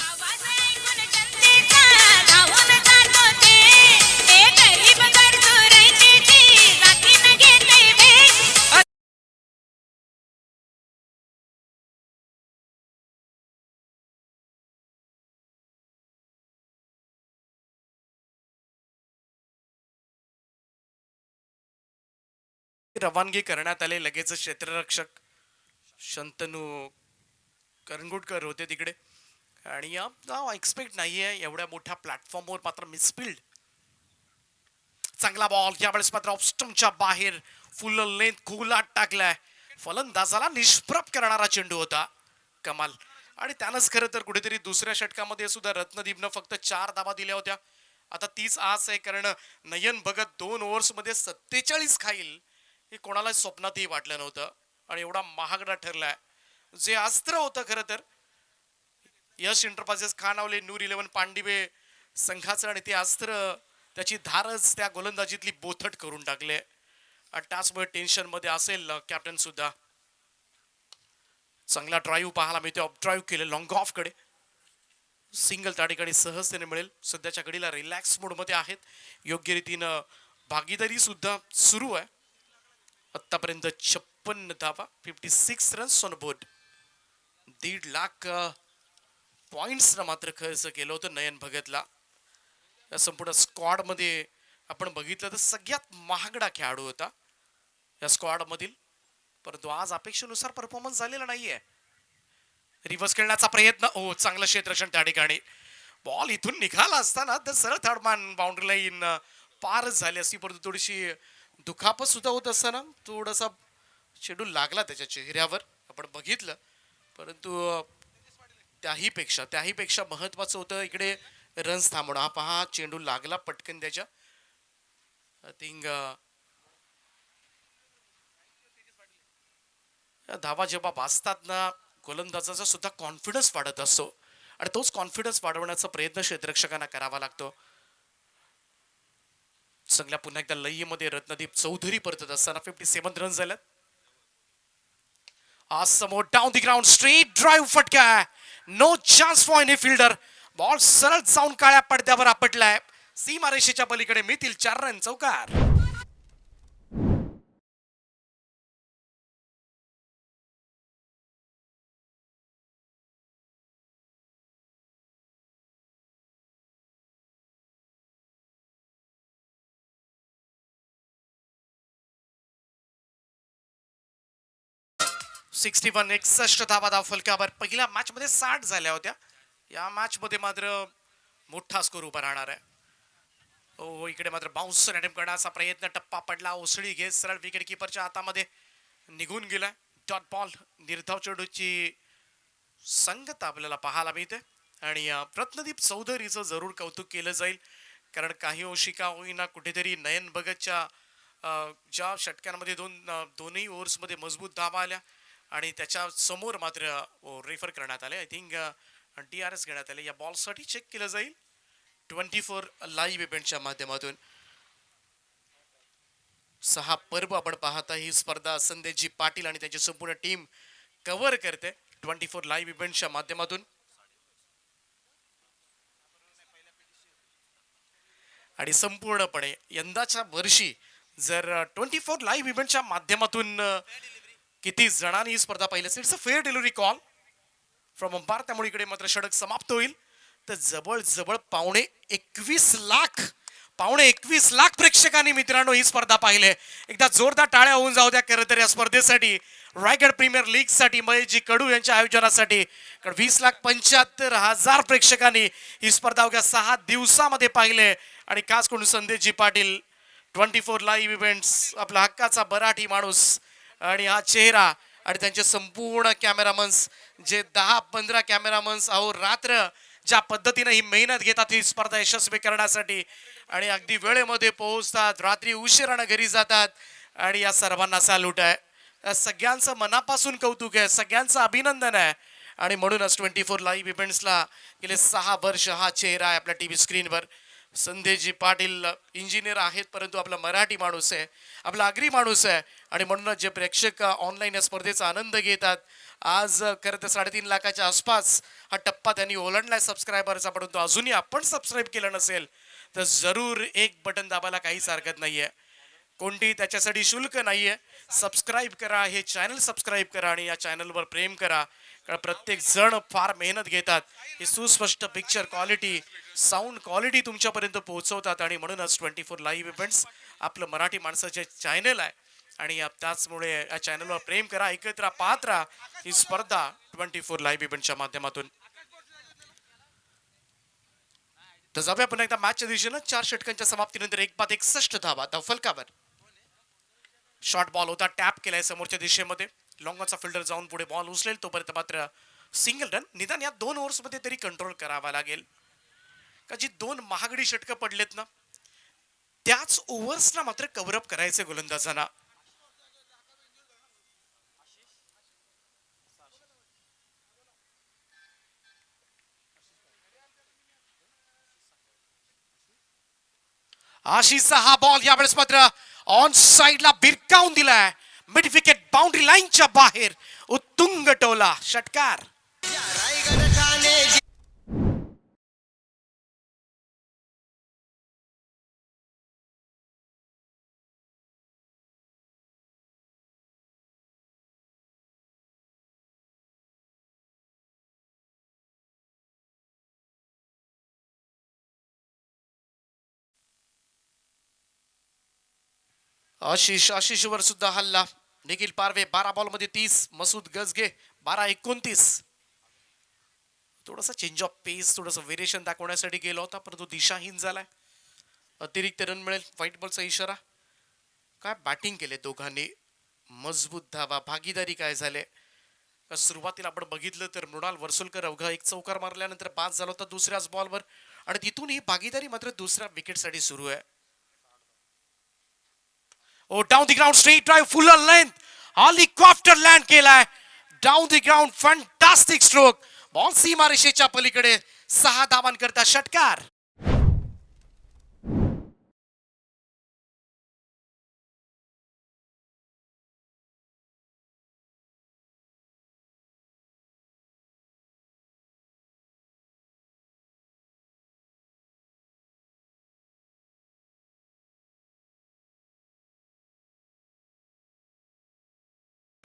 आवाज ऐकून जनतेचा धावून जातो ते, हे गरीब गरजू रयतेची जातीनं घेतंय वेश. रवानगी करण्यात आले. लगेच क्षेत्ररक्षक शंतनू करंगुटकर होते तिकडे. आणि एक्सपेक्ट नाहीये एवढ्या मोठ्या प्लॅटफॉर्मवर मात्र मिसफिल्ड. चांगला बॉल यावेळेस मात्र ऑफ स्टंपच्या बाहेर फुल लेंथ खोलात टाकलाय. फलंदाजाला निष्प्रभ करणारा चेंडू होता. कमाल. आणि त्यानंच खरं तर कुठेतरी दुसऱ्या षटकामध्ये सुद्धा रत्नदीपनं फक्त 4 धावा दिल्या होत्या. आता तीच आस आहे, कारण नयन भगत 2 ओव्हर्समध्ये 47 खाईल हे कोणाला स्वप्नातही वाटलं नव्हतं. आणि एवढा महागडा ठरलाय. जे अस्त्र होतं खरं तर यश एंटरप्राइजेस, खानावले, नूर 11 पांडिवे संघाचं, आणि ते अस्त्र त्याची धारच त्या गोलंदाजीतली बोथट करून टाकले. आणि त्याचमुळे टेन्शन मध्ये असेल कॅप्टन सुद्धा. चांगला ड्राईव्ह पाहायला मिळते. ऑफ ड्राईव्ह केले लॉंग ऑफ कडे. सिंगल त्या ठिकाणी सहजतेने मिळेल. सध्याच्या घडीला रिलॅक्स मोड मध्ये आहेत. योग्य रीतीनं भागीदारी सुद्धा सुरू आहे. आतापर्यंत 56 धावा, 56 runs on board. 1.5 lakh points मात्र खर्च केलं होतं नयन भगतला. या संपूर्ण स्क्वॉड मध्ये आपण बघितलं तर सगळ्यात महागडा खेळाडू होता या स्क्वॉड मधील. परंतु आज अपेक्षेनुसार परफॉर्मन्स झालेला नाहीये. रिव्हर्स खेळण्याचा प्रयत्न. हो, चांगलं क्षेत्ररक्षण त्या ठिकाणी. बॉल इथून निघाला असताना तर सरळ थर्ड मॅन बाउंड्री लाईन पारच झाली असती. परंतु थोडीशी दुखापत सुद्धा होत असताना थोडासा चेंडू लागला त्याच्या चेहऱ्यावर आपण बघितलं. परंतु त्याहीपेक्षा महत्वाचं होतं इकडे रन्स थांबवणं. हा पहा, चेंडू लागला पटकन त्याच्या. आय थिंक धावा जेव्हा वाचतात ना, गोलंदाजाचा सुद्धा कॉन्फिडन्स वाढत असतो, आणि तोच कॉन्फिडन्स वाढवण्याचा प्रयत्न क्षेत्ररक्षकांना करावा लागतो. चांगल्या पुन्हा एकदा लयीमध्ये रत्नदीप चौधरी परतत असताना 57 रन झाल्यात. आज समोर down the ground straight drive फटका. No chance for any fielder. Ball सरळ जाऊन काळ्या पडद्यावर आपटलाय. सीमारेषेच्या पलीकडे मिळतील 4 रन चौकार. सिक्स्टी 61 धावा धाव फलकावर. पहिल्या मॅच मध्ये 60 झाल्या होत्या. या मॅच मध्ये मात्र मोठा स्कोर उभा राहणार आहे. हो, इकडे मात्र बाउन्स अटेम्प्ट करण्याचा प्रयत्न, टप्पा पडला, ओसळी घेत सरळ विकेट किपरच्या हातामध्ये निघून गेलाय. डॉट बॉल, निर्धाव चेंडूची संगत आपल्याला पाहायला मिळते आणि रत्नदीप चौधरीचं जरूर कौतुक केलं जाईल, कारण काही ओशिका होईना कुठेतरी नयन भगतच्या ज्या षटकांमध्ये दोन्ही ओव्हर्समध्ये मजबूत धावा आल्या आणि त्याच्या समोर मात्र रेफर करण्यात आले. आय थिंक DRS घेण्यात आले. या बॉलसाठी चेक केलं जाईल 24 लाईव्ह इव्हेंटच्या माध्यमातून. 6 पर्व आपण पाहता ही स्पर्धा संदेशजी पाटील आणि त्याची संपूर्ण टीम कव्हर करते 24 लाईव्ह इव्हेंटच्या माध्यमातून. आणि संपूर्णपणे यंदाच्या वर्षी जर 24 लाईव्ह इव्हेंटच्या माध्यमातून किती जणांनी ही स्पर्धा पाहिली असेल. It's a fair delivery call from umpire. त्यामुळे इकडे मात्र षटक समाप्त होईल. तर जवळ पावणे 21 लाख प्रेक्षकांनी मित्रांनो ही स्पर्धा पाहिले. एकदा जोरदार टाळ्या होऊन जाऊ द्या खरं तर या स्पर्धेसाठी, रायगड प्रीमियर लीग साठी, महेशजी कडू यांच्या आयोजनासाठी. कारण 20,75,000 प्रेक्षकांनी ही स्पर्धा अवघ्या 6 दिवसामध्ये पाहिले. आणि खास करून संदेशजी पाटील 24 लाईव्ह इव्हेंट्स, आपला हक्काचा मराठी माणूस आणि हा चेहरा आणि त्यांचे संपूर्ण कॅमेरामन्स, जे 10-15 कॅमेरामन्स अहो रात्र ज्या पद्धतीने ही मेहनत घेतात ही स्पर्धा यशस्वी करण्यासाठी आणि अगदी वेळेमध्ये पोहोचतात, रात्री उशिराने घरी जातात आणि या सर्वांना सॅल्यूट आहे. या सगळ्यांचं मनापासून कौतुक आहे, सगळ्यांचं अभिनंदन आहे. आणि म्हणूनच 24 लाईव्ह इव्हेंट्सला गेले 6 वर्ष हा चेहरा आहे आपल्या टीव्ही स्क्रीनवर. संदेशजी पाटील इंजिनियर आहेत, परंतु आपला मराठी माणूस आहे, आपला आगरी माणूस आहे. आणि म्हणूनच जे प्रेक्षक ऑनलाईन या स्पर्धेचा आनंद घेतात, आज खरं तर 3.5 लाखाच्या आसपास हा टप्पा त्यांनी ओलांडलाय सबस्क्रायबरचा. परंतु अजूनही आपण सबस्क्राईब केलं नसेल तर जरूर एक बटन दाबायला काहीच हरकत नाहीये, कोणती त्याच्यासाठी शुल्क नाहीये. सबस्क्राईब करा, हे चॅनल सबस्क्राईब करा आणि या चॅनलवर प्रेम करा. कारण प्रत्येक जण फार मेहनत घेतात, ही सुस्पष्ट पिक्चर क्वालिटी, साऊंड क्वालिटी तुमच्यापर्यंत पोहोचवतात. आणि म्हणूनच 24 लाईव्ह इव्हेंट्स आपलं मराठी माणसाचे चॅनल आहे आणि त्याचमुळे या चॅनलवर प्रेम करा, एकत्र पाहत राहा ही स्पर्धा 24 लाईव्ह इव्हेंटच्या माध्यमातून. तर जाऊया पुन्हा एकदा मॅचच्या दिशेनं. 4 षटकांच्या समाप्तीनंतर 1 धावा धाव फलकावर. शॉर्ट बॉल होता, टॅप केलाय समोरच्या दिशेमध्ये. लॉंगॉनचा फिल्डर जाऊन पुढे बॉल उचलेल, तोपर्यंत मात्र सिंगल रन. निदान या 2 ओव्हर्समध्ये तरी कंट्रोल करावा लागेल, का जी 2 महागडी षटकं पडलेत ना, त्याच ओव्हर्सला मात्र कव्हरअप करायचे गोलंदाजांना. आशिषचा हा बॉल यावेळेस मात्र ऑन साइडला भिरकावून दिलाय, मिड विकेट बाउंड्री लाईनच्या बाहेर उत्तुंग टोला, षटकार. रायगड ठाणे आशिषवर सुद्धा हल्ला. निखिल पारवे 12 बॉल मध्ये 30, मसूद गजगे 12-29. थोडासा चेंज ऑफ पेस, थोडंसं व्हेरिएशन दाखवण्यासाठी गेला होता, परंतु दिशाहीन झालाय. अतिरिक्त रन मिळेल, व्हाईट बॉलचा इशारा. काय बॅटिंग केले दोघांनी, मजबूत धावा, भागीदारी काय झाले. सुरुवातीला आपण बघितलं तर मृणाल वर्सोलकर अवघा 1 चौकार मारल्यानंतर बाद झाला होता दुसऱ्याच बॉलवर आणि तिथून ही भागीदारी मात्र दुसऱ्या विकेटसाठी सुरू आहे. Oh, down the ground, straight drive, fuller length. Helicopter land केलाय down the ground. Fantastic stroke. Ball सीमारेषेच्या पलीकडे 6 धावांकरता षटकार.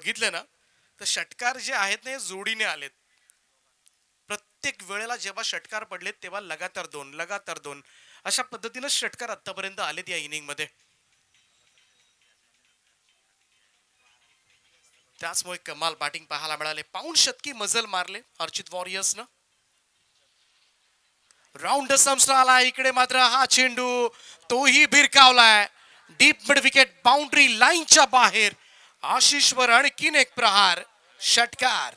बघितलं ना तर षटकार जे आहेत ना हे जोडीने आलेत. प्रत्येक वेळेला जेव्हा षटकार पडलेत तेव्हा लगातार दोन अशा पद्धतीनं षटकार आतापर्यंत आलेत या इनिंग मध्ये. त्याचमुळे कमाल बॅटिंग पाहायला मिळाले. पाऊण शतकी मजल मारले अर्चित वॉरियर्सनं. राऊंड संपला आला. इकडे मात्र हा चेंडू तोही भिरकावलाय डीप मिड विकेट बाउंड्री लाईनच्या बाहेर. आशिषवर आणखीन एक प्रहार. षटकार.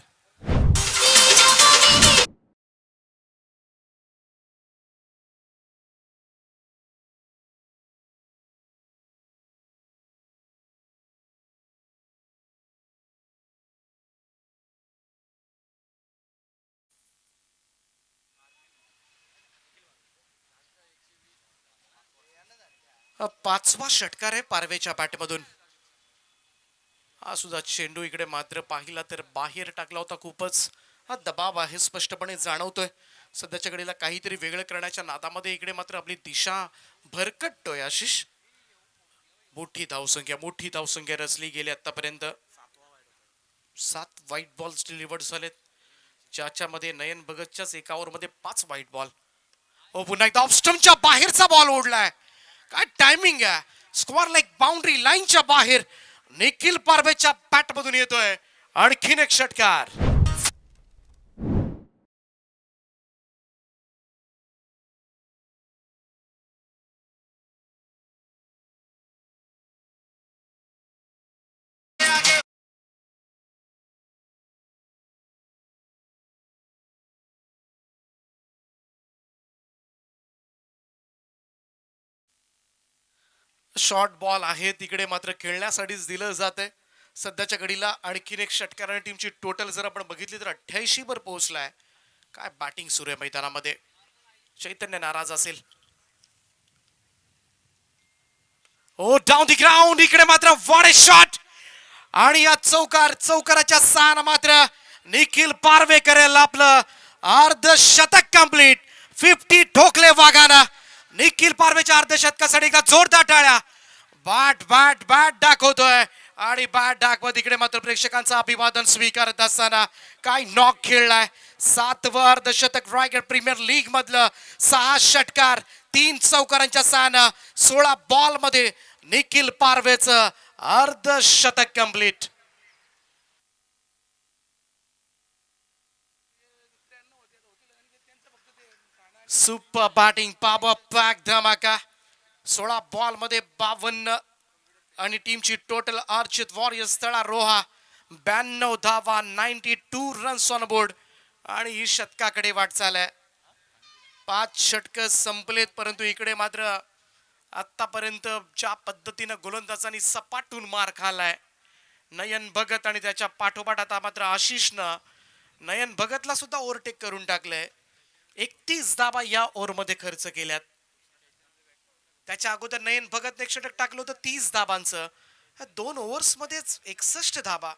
पाचवा षटकार आहे पारवेच्या बॅटमधून. हा सुद्धा चेंडू इकडे मात्र पाहिला तर बाहेर टाकला होता. खूपच हा दबाव आहे स्पष्टपणे जाणवतोय. सध्याच्या घडीला काहीतरी वेगळं करण्याच्या नादामध्ये इकडे मात्र आपली दिशा भरकटतोय आशिष. मोठी धावसंख्या रचली गेली आतापर्यंत. 7 व्हाईट बॉल्स डिलिव्हर्ड झालेत ज्याच्यामध्ये नयन भगतच्याच एका ओव्हरमध्ये 5 व्हाईट बॉल. हो पुन्हा एकदा ऑफ स्टंपच्या बाहेरचा बॉल ओढलाय. काय टायमिंग आहे. स्क्वेअर लाईक बाउंड्री लाईनच्या बाहेर निखिल पारवेच्या बॅट मधून येतोय आणखीन एक षटकार. शॉर्ट बॉल आहे तिकडे मात्र खेळण्यासाठीच दिलं जात आहे सध्याच्या घडीला. आणखीन एक षटकार आणि टीमची टोटल जर आपण बघितली तर 88 वर पोहोचलाय. काय बॅटिंग सुरू आहे मैदानामध्ये. चैतन्य नाराज असेल. ओ डाऊन दी ग्राउंड. इकडे मात्र व्हॉट अ शॉट. आणि या चौकाराच्या सान मात्र निखिल पारवे करेल आपलं अर्धशतक कंप्लीट. 50 ठोकले वाघानं. निखिल पारवेच्या अर्धशतकासाठी एकदा जोरदार टाळ्या. बॅट दाखवतोय आणि बॅट दाखवत इकडे मात्र प्रेक्षकांचं अभिवादन स्वीकारत असताना काय नॉक खेळलाय. 7वं अर्धशतक रायगड प्रीमियर लीग मधलं. 6 षटकार 3 चौकारांच्या सानं 16 बॉल मध्ये निखिल पारवेचं अर्धशतक complete. Super batting power pack धमाका. 16 बॉल मध्ये 52 आणि टीमची टोटल अर्चित वॉरियर्स तळा रोहा 92 धावा 92 रन्स ऑन बोर्ड. आणि ही शतकाकडे वाटचाल आहे. 5 षटक संपलेत परंतु इकडे मात्र आतापर्यंत ज्या पद्धतीनं गोलंदाजांनी सपाटून मार खाल्लाय नयन भगत आणि त्याच्या पाठोपाठ आता मात्र आशिषनं नयन भगतला सुद्धा ओव्हरटेक करून टाकलंय. 31 धाबा या ओव्हरमध्ये खर्च केल्यात. त्याच्या अगोदर नयन भगतने एक षटक टाकलं होतं 30 धाबांचं. 2 ओव्हर्स मध्येच 61 धाबा.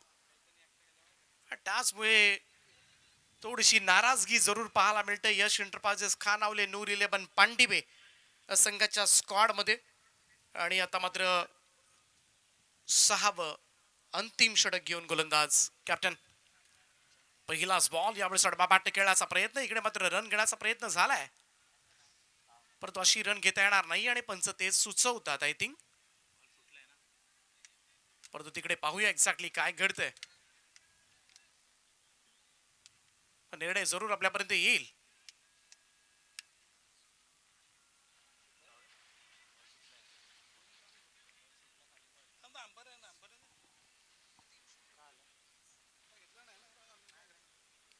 त्याचमुळे थोडीशी नाराजगी जरूर पाहायला मिळते यश एंटरप्राइजेस खानावले नूर 11 पांडिबे संघाच्या स्क्वॉड मध्ये. आणि आता मात्र 6वं अंतिम षटक घेऊन गोलंदाज कॅप्टन. पहिलाच बॉल यावेळेस बॅट खेळण्याचा प्रयत्न. इकडे मात्र रन घेण्याचा प्रयत्न झालाय परंतु अशी रन घेता येणार नाही आणि पंच तेच सुचवतात आय थिंक. परंतु तिकडे पाहूया एक्झॅक्टली काय घडतंय. निर्णय जरूर आपल्यापर्यंत येईल.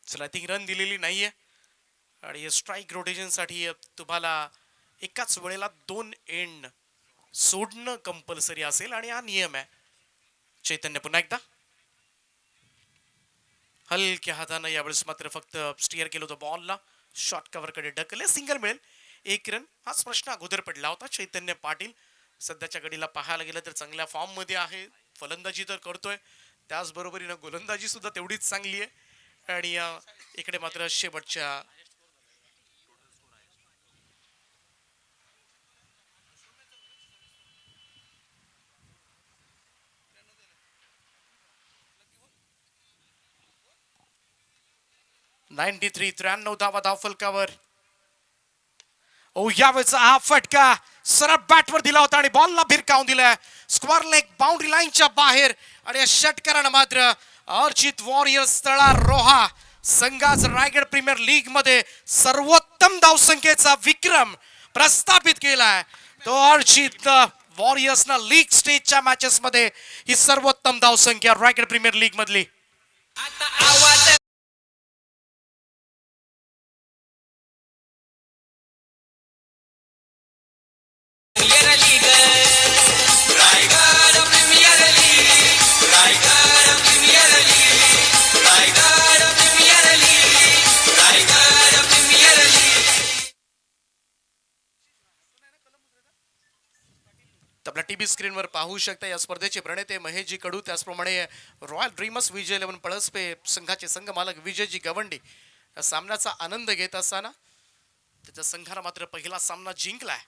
चला आय थिंक रन दिलेली नाहीये आणि स्ट्राईक रोटेशन साठी तुम्हाला एकाच वेळेला 2 एंड सोडणं कंपल्सरी असेल आणि हा नियम आहे. चैतन्य पुन्हा एकदा हलक्या हातानं यावेळेस मात्र फक्त स्टिअर केलं होतं बॉलला. शॉर्ट कव्हर कडे ढकलले. सिंगल मिळेल 1 रन. हाच प्रश्न अगोदर पडला होता. चैतन्य पाटील सध्याच्या घडीला पाहायला गेलं तर चांगल्या फॉर्म मध्ये आहे. फलंदाजी तर करतोय त्याचबरोबरीनं गोलंदाजी सुद्धा तेवढीच चांगली आहे. आणि इकडे मात्र शेवटच्या 93 धावा धावफलकावर. यावेळेचा हा फटका सरळ बॅटवर दिला होता आणि बॉलला भिरकावून दिलाय स्क्वेअर लेग बाउंड्री लाईनच्या बाहेर. आणि या षटकारानं मात्र अर्चित वॉरियर्स तळा रोहा संघाच रायगड प्रीमियर लीग मध्ये सर्वोत्तम धावसंख्येचा विक्रम प्रस्थापित केलाय. तो अर्चित वॉरियर्सना लीग स्टेजच्या मॅचेस मध्ये ही सर्वोत्तम धावसंख्या रायगड प्रीमियर लीग मधली. आपल्या टीव्ही स्क्रीनवर पाहू शकता या स्पर्धेचे प्रणेते महेशजी कडू, त्याचप्रमाणे रॉयल ड्रीमर्स विजय 11 पळसपे संघाचे संघ मालक विजयजी गवंडी या सामन्याचा आनंद घेत असताना त्याच्या संघाला मात्र पहिला सामना जिंकलाय.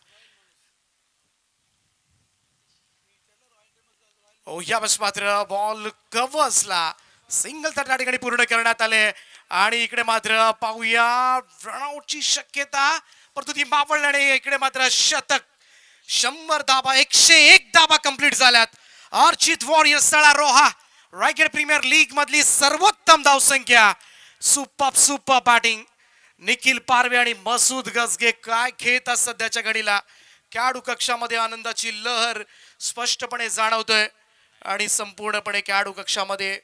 यावेळेस मात्र बॉल कव्हर्सला सिंगल तर त्या ठिकाणी पूर्ण करण्यात आले. आणि इकडे मात्र पाहूया रनआउटची शक्यता, परंतु ती मावळल्याने इकडे मात्र शतक 100 धाबा 101 धाबा कंप्लीट झाल्यात. अर्चित वॉरियर्स तळा रोहा रायगड प्रीमियर लीग मधली सर्वोत्तम धावसंख्या. सुपर बॅटिंग निखिल पारवे आणि मसूद गजगे काय खेळत आहेत सध्याच्या घडीला. खेळाडू कक्षामध्ये आनंदाची लहर स्पष्टपणे जाणवतोय आणि संपूर्णपणे खेळाडू कक्षामध्ये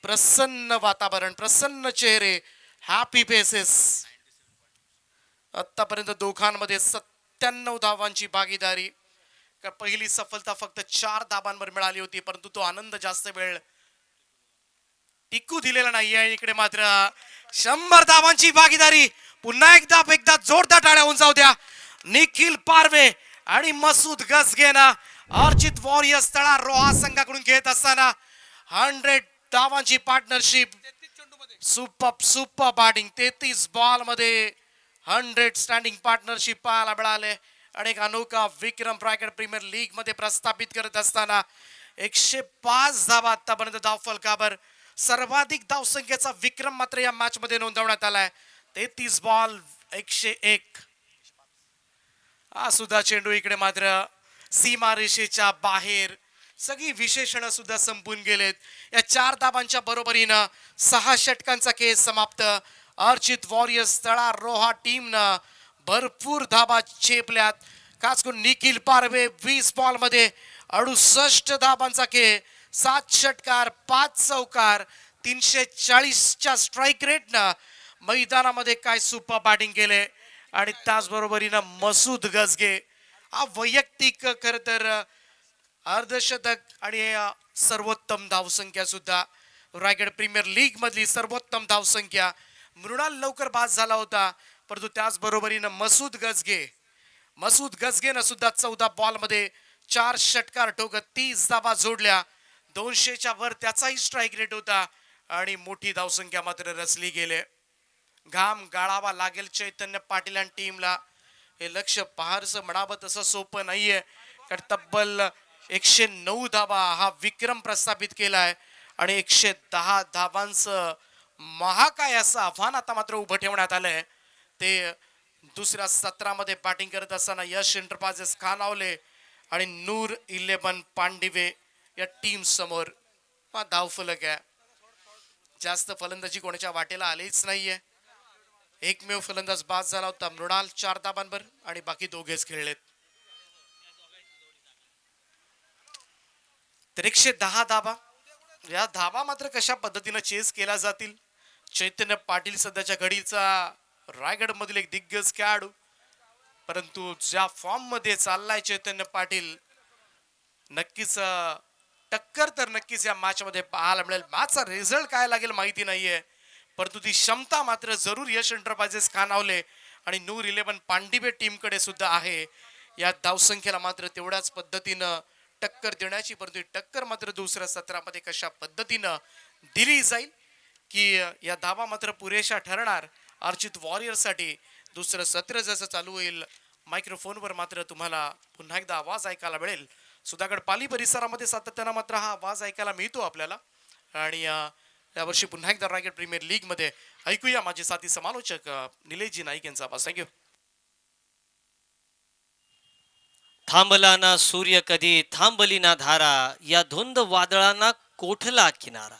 प्रसन्न वातावरण, प्रसन्न चेहरे, हॅपी फेसेस. आतापर्यंत दोघांमध्ये 97 धावांची भागीदारी. पहिली सफलता फक्त 4 धाबांवर मिळाली होती, परंतु तो आनंद जास्त वेळ टिकू दिलेला नाहीये. इकडे मात्र 100 धावांची भागीदारी. पुन्हा एकदा जोरदार टाळ्या होऊन जाऊ द्या. निखिल पारवे आणि मसूद गजगेना अर्चित वॉरियर्स तळा रोहा संघाकडून घेत असताना 100 धावांची पार्टनरशिप. Super batting. 33 बॉल मध्ये 100 स्टँडिंग पार्टनरशिप पाहायला मिळाले. अनेक अनोखा विक्रम रायगड प्रीमियर लीग मध्ये प्रस्थापित करत असताना 105 धावा आतापर्यंत धावफलकावर. सर्वाधिक धावसंख्येचा विक्रम मात्र या मॅच मध्ये नोंदवण्यात आलाय. 33 बॉल 101. हा सुद्धा चेंडू इकडे मात्र सीमारेषेच्या बाहेर. सगळी विशेषणं सुद्धा संपून गेलेत. या 4 धाबांच्या बरोबरीनं 6 षटकांचा खेळ समाप्त. अर्चित वॉरियर्स तळा रोहा टीमनं भरपूर धाबा छेपल्यात. खास करून निखिल पारवे 20 बॉल मध्ये 68 धाबांचा खेळ, 7 षटकार, 5 चौकार, 340च्या स्ट्राईक रेटनं मैदानामध्ये काय सुपर बॅटिंग केले. आणि त्याचबरोबरीनं मसूद गजगे हा वैयक्तिक खर तर अर्धशतक आणि सर्वोत्तम धावसंख्या सुद्धा रायगड प्रीमियर लीग मधली सर्वोत्तम धावसंख्या. मृणाल लवकर बाद झाला होता, परंतु त्याच बरोबरीनं मसूद गजगेनं सुद्धा 14 बॉल मध्ये 4 षटकार ठोकत 30 धावा जोडल्या. 200च्या वर त्याचाही स्ट्राईक रेट होता आणि मोठी धावसंख्या मात्र रचली गेले. घाम गाळावा लागेल चैतन्य पाटील आणि टीमला. हे लक्ष फारसं म्हणावं तसं सोपं नाहीये, कारण तब्बल 109 धावा हा विक्रम प्रस्थापित केलाय आणि 110 धावांचं महाकाय असं आव्हान आता मात्र उभं ठेवण्यात आलंय. ते दुसऱ्या सत्रामध्ये बॅटिंग करत असताना यश एंटरप्राइजेस खानावले आणि नूर 11 पांडिवे या टीम समोर धावफलक आहे. जास्त फलंदाजी कोणाच्या वाटेला आलीच नाहीये. एकमेव फलंदाज बाद झाला होता मृणाल 4 धाबांवर आणि बाकी दोघेच खेळलेत. तर 110 धाबा. या धाबा मात्र कशा पद्धतीने चेस केल्या जातील. चैतन्य पाटील सध्याच्या घडीचा रायगड मधील एक दिग्गज खेळाडू, परंतु ज्या फॉर्म मध्ये चाललाय चैतन्य पाटील, नक्कीच टक्कर तर नक्कीच या मॅच मध्ये पाहायला मिळेल. मॅचचा रिझल्ट काय लागेल माहिती नाहीये, परंतु ती क्षमता मात्र जरूर यश एंटरप्राइजेस खानावले आणि नूर 11 पांडिवे टीम कडे सुद्धा आहे. या धावसंख्येला मात्र तेवढ्याच पद्धतीनं टक्कर देण्याची, परंतु टक्कर मात्र दुसऱ्या सत्रामध्ये कशा पद्धतीनं दिली जाईल की या धावा मात्र पुरेशा ठरणार अर्चित वॉरियर्स साठी. दुसरं सत्र जसं चालू होईल मायक्रोफोनवर मात्र तुम्हाला पुन्हा एकदा आवाज ऐकायला मिळेल. सुधागड पाली परिसरामध्ये सातत्यानं मात्र हा आवाज ऐकायला मिळतो आपल्याला. आणि यावर्षी पुन्हा एकदा रायगड प्रीमियर लीग मध्ये. ऐकूया माझे साथी समालोचक निलेशजी नाईक यांचा आवाज. थँक्यू. थांबला ना सूर्य कधी, थांबली ना धारा, या धुंद वादळांना कोठला किनारा.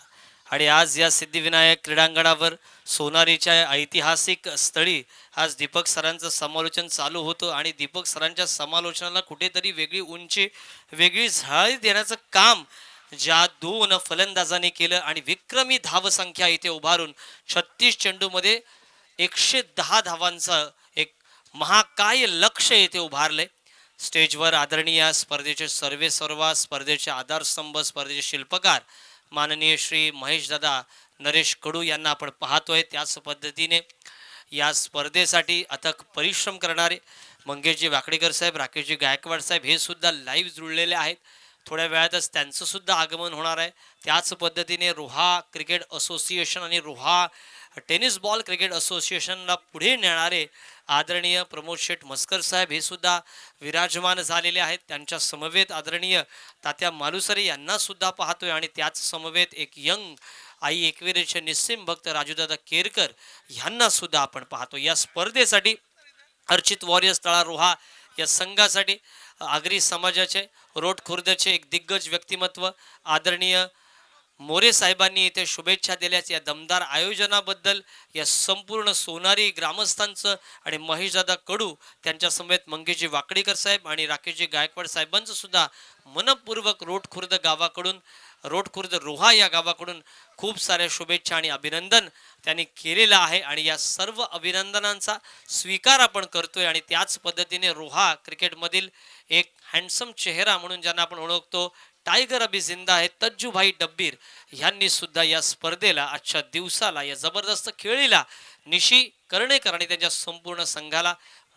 आणि आज या सिद्धिविनायक क्रीडांगणावर सोनारीच्या ऐतिहासिक स्थळी आज दीपक सरांचं समालोचन चालू होतं आणि दीपक सरांच्या समालोचनाला कुठेतरी वेगळी उंची, वेगळी झळाळी देण्याचं काम ज्या दोन फलंदाजांनी केलं आणि विक्रमी धावसंख्या इथे उभारून 36 चेंडूमध्ये 110 धावांचं एक महाकाय लक्ष्य इथे उभारले. स्टेजवर आदरणीय स्पर्धेचे सर्वेसर्वा, स्पर्धेचे आधारस्तंभ, स्पर्धेचे शिल्पकार माननीय श्री महेश दादा नरेश कडू यांना आपण पाहतोय. त्याच पद्धतीने या स्पर्धेसाठी अथक परिश्रम करणारे मंगेशजी वाकडेकर साहेब, राकेशजी गायकवाड साहेब हे सुद्धा लाईव्ह जुळलेले आहेत. थोड्या वेळातच त्यांचं सुद्धा आगमन होणार आहे. त्याच पद्धतीने रोहा क्रिकेट असोसिएशन आणि रोहा टेनिस बॉल क्रिकेट असोसिएशनला पुढे नेणारे आदरणीय प्रमोद शेठ मस्कर साहेब हे सुद्धा विराजमान झालेले आहेत. त्यांच्या समवेत आदरणीय तात्या मालुसरे यांना सुद्धा पाहतोय आणि त्याच समवेत एक यंग आई एकविरेचे निस्सिम भक्त राजूदादा केरकर यांना सुद्धा आपण पाहतो. या स्पर्धेसाठी अर्चित वॉरियर्स तळा रोहा या संघासाठी आगरी समाजाचे रोड खुर्दचे एक दिग्गज व्यक्तिमत्व आदरणीय मोरे साहेबांनी इथे शुभेच्छा दिल्याच या दमदार आयोजनाबद्दल या संपूर्ण सोनारी ग्रामस्थांचं आणि महेशदादा कडू त्यांच्या समेत मंगेशजी वाकडेकर साहेब आणि राकेशजी गायकवाड साहेबांचं सुद्धा मनपूर्वक रोड खुर्द गावाकडून, रोड खुर्द रोहा या गावाकडून खूप साऱ्या शुभेच्छा आणि अभिनंदन त्यांनी केलेलं आहे. आणि या सर्व अभिनंदनांचा स्वीकार आपण करतोय. आणि त्याच पद्धतीने रोहा क्रिकेटमधील एक हँडसम चेहरा म्हणून ज्यांना आपण ओळखतो, टायगर अभी जिंदा आहे, तज्जूभाई डब्बीर यांनी सुद्धा या स्पर्धेला आजच्या दिवसाला या जबरदस्त खेळीला निशी कर्णेकर आणि त्यांच्या संपूर्ण संघाला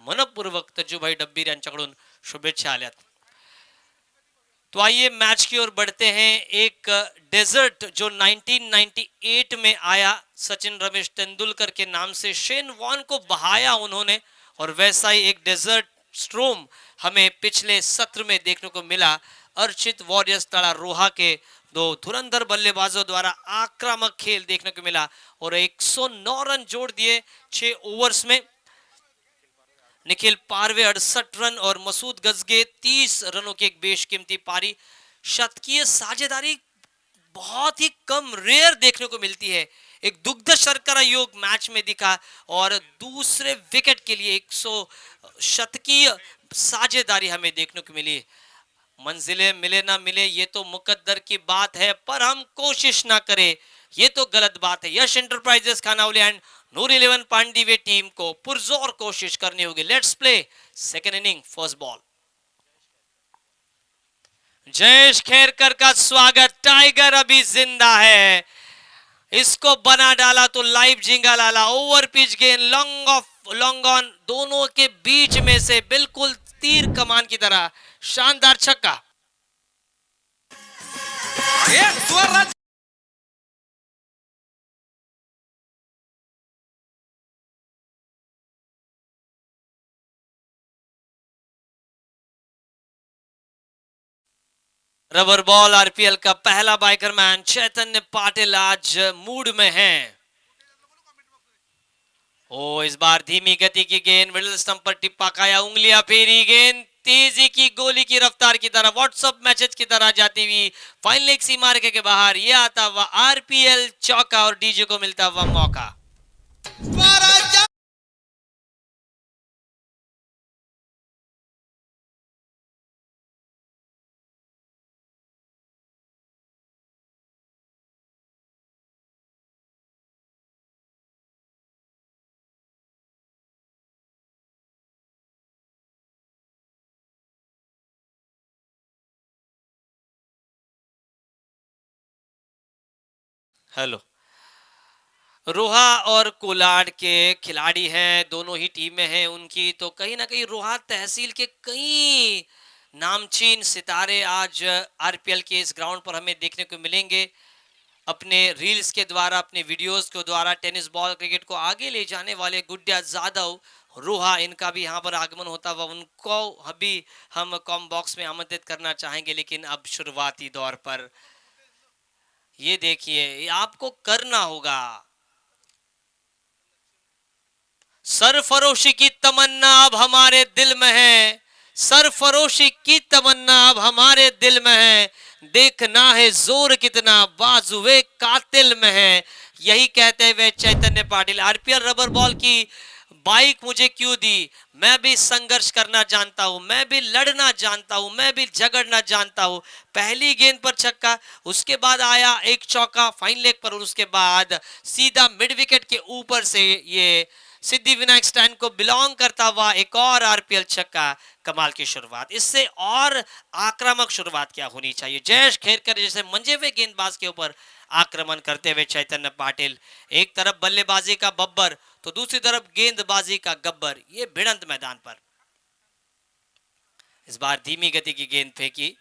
मनपूर्वक तज्जूभाई डब्बीर यांच्याकडून शुभेच्छा आल्यात. तो आइए मैच की ओर बढ़ते हैं. एक डेजर्ट जो 1998 में आया, सचिन रमेश तेंदुलकर के नाम से शेन वॉर्न को बहाया उन्होंने, और वैसा ही एक डेजर्ट स्ट्रोम हमें पिछले सत्र में देखने को मिला. अर्चित वॉरियर्स तड़ा रोहा के दो धुरंधर बल्लेबाजों द्वारा आक्रामक खेल देखने को मिला और 109 रन जोड़ दिए 6 ओवर्स में. निखिल पारवे 68 रन और मसूद गजगे 30 रनों की एक बेशकीमती पारी. शतकीय साझेदारी बहुत ही कम, रेयर देखने को मिलती है. एक दुग्ध शर्करा योग मैच में दिखा और दूसरे विकेट के लिए 100 शतकीय साझेदारी हमें देखने को मिली. मंजिलें मिले ना मिले ये तो मुकद्दर की बात है, पर हम कोशिश ना करें ये तो गलत बात है. Yash enterprises Khanavali and Noor 11 Pandive team को पुरजोर कोशिश करनी होगी. Let's play second inning, first ball. Jayesh Kherkar का स्वागत. टाइगर अभी जिंदा है, इसको बना डाला तो लाइव झिंगा लाला. ओवर पिच गेंद लॉन्ग ऑन दोनों के बीच में से बिल्कुल तीर कमान की तरह शानदार छक्का. रबर बॉल आरपीएल का पहला बाइकर मैन चैतन्य पाटिल आज मूड में हैं. ओ इस बार धीमी गति की गेंद मिडिल स्टंप पर टिप्पा खाया, उंगलियां फेरी, गेंद तेजी की गोली की रफ्तार की तरह व्हाट्सएप मैसेज की तरह जाती हुई फाइनल लेग सीमा रेखा के बाहर. ये आता हुआ आरपीएल चौका और डीजे को मिलता हुआ मौका. हेलो. रोहा और कोलाड के खिलाड़ी हैं, दोनों ही टीमें हैं उनकी. तो कहीं ना कहीं रोहा तहसील के कई नामचीन सितारे आज आरपीएल के इस ग्राउंड पर हमें देखने को मिलेंगे. अपने रील्स के द्वारा, अपने वीडियोस के द्वारा टेनिस बॉल क्रिकेट को आगे ले जाने वाले गुड्डिया जाधव रोहा, इनका भी यहाँ पर आगमन होता हुआ उनको अभी हम कॉम बॉक्स में आमंत्रित करना चाहेंगे. लेकिन अब शुरुआती दौर पर ये देखिए, ये आपको करना होगा। सरफरोशी की तमन्ना अब हमारे दिल में है, सरफरोशी की तमन्ना अब हमारे दिल में है, देखना है जोर कितना बाजुए कातिल में है। यही कहते हुए चैतन्य पाटिल, आरपीएल रबर बॉल की बाइक मुझे क्यों दी, मैं भी संघर्ष करना जानता हूं, मैं भी लड़ना जानता हूं, मैं भी झगड़ना जानता हूं। पहली गेंद पर छक्का, उसके बाद आया एक चौका फाइन लेग पर, और उसके बाद सीधा मिड विकेट के ऊपर से ये सिद्धि विनायक स्टैंड को बिलोंग करता हुआ एक और आरपीएल छक्का। कमाल की शुरुआत, इससे और आक्रामक शुरुआत क्या होनी चाहिए। जयेश खेरकर जैसे मंजे हुए गेंदबाज के ऊपर आक्रमण करते हुए चैतन्य पाटिल, एक तरफ बल्लेबाजी का बब्बर तो दूसरी तरफ गेंदबाजी का गब्बर, ये भिड़ंत मैदान पर। इस बार धीमी गति की गेंद फेंकी,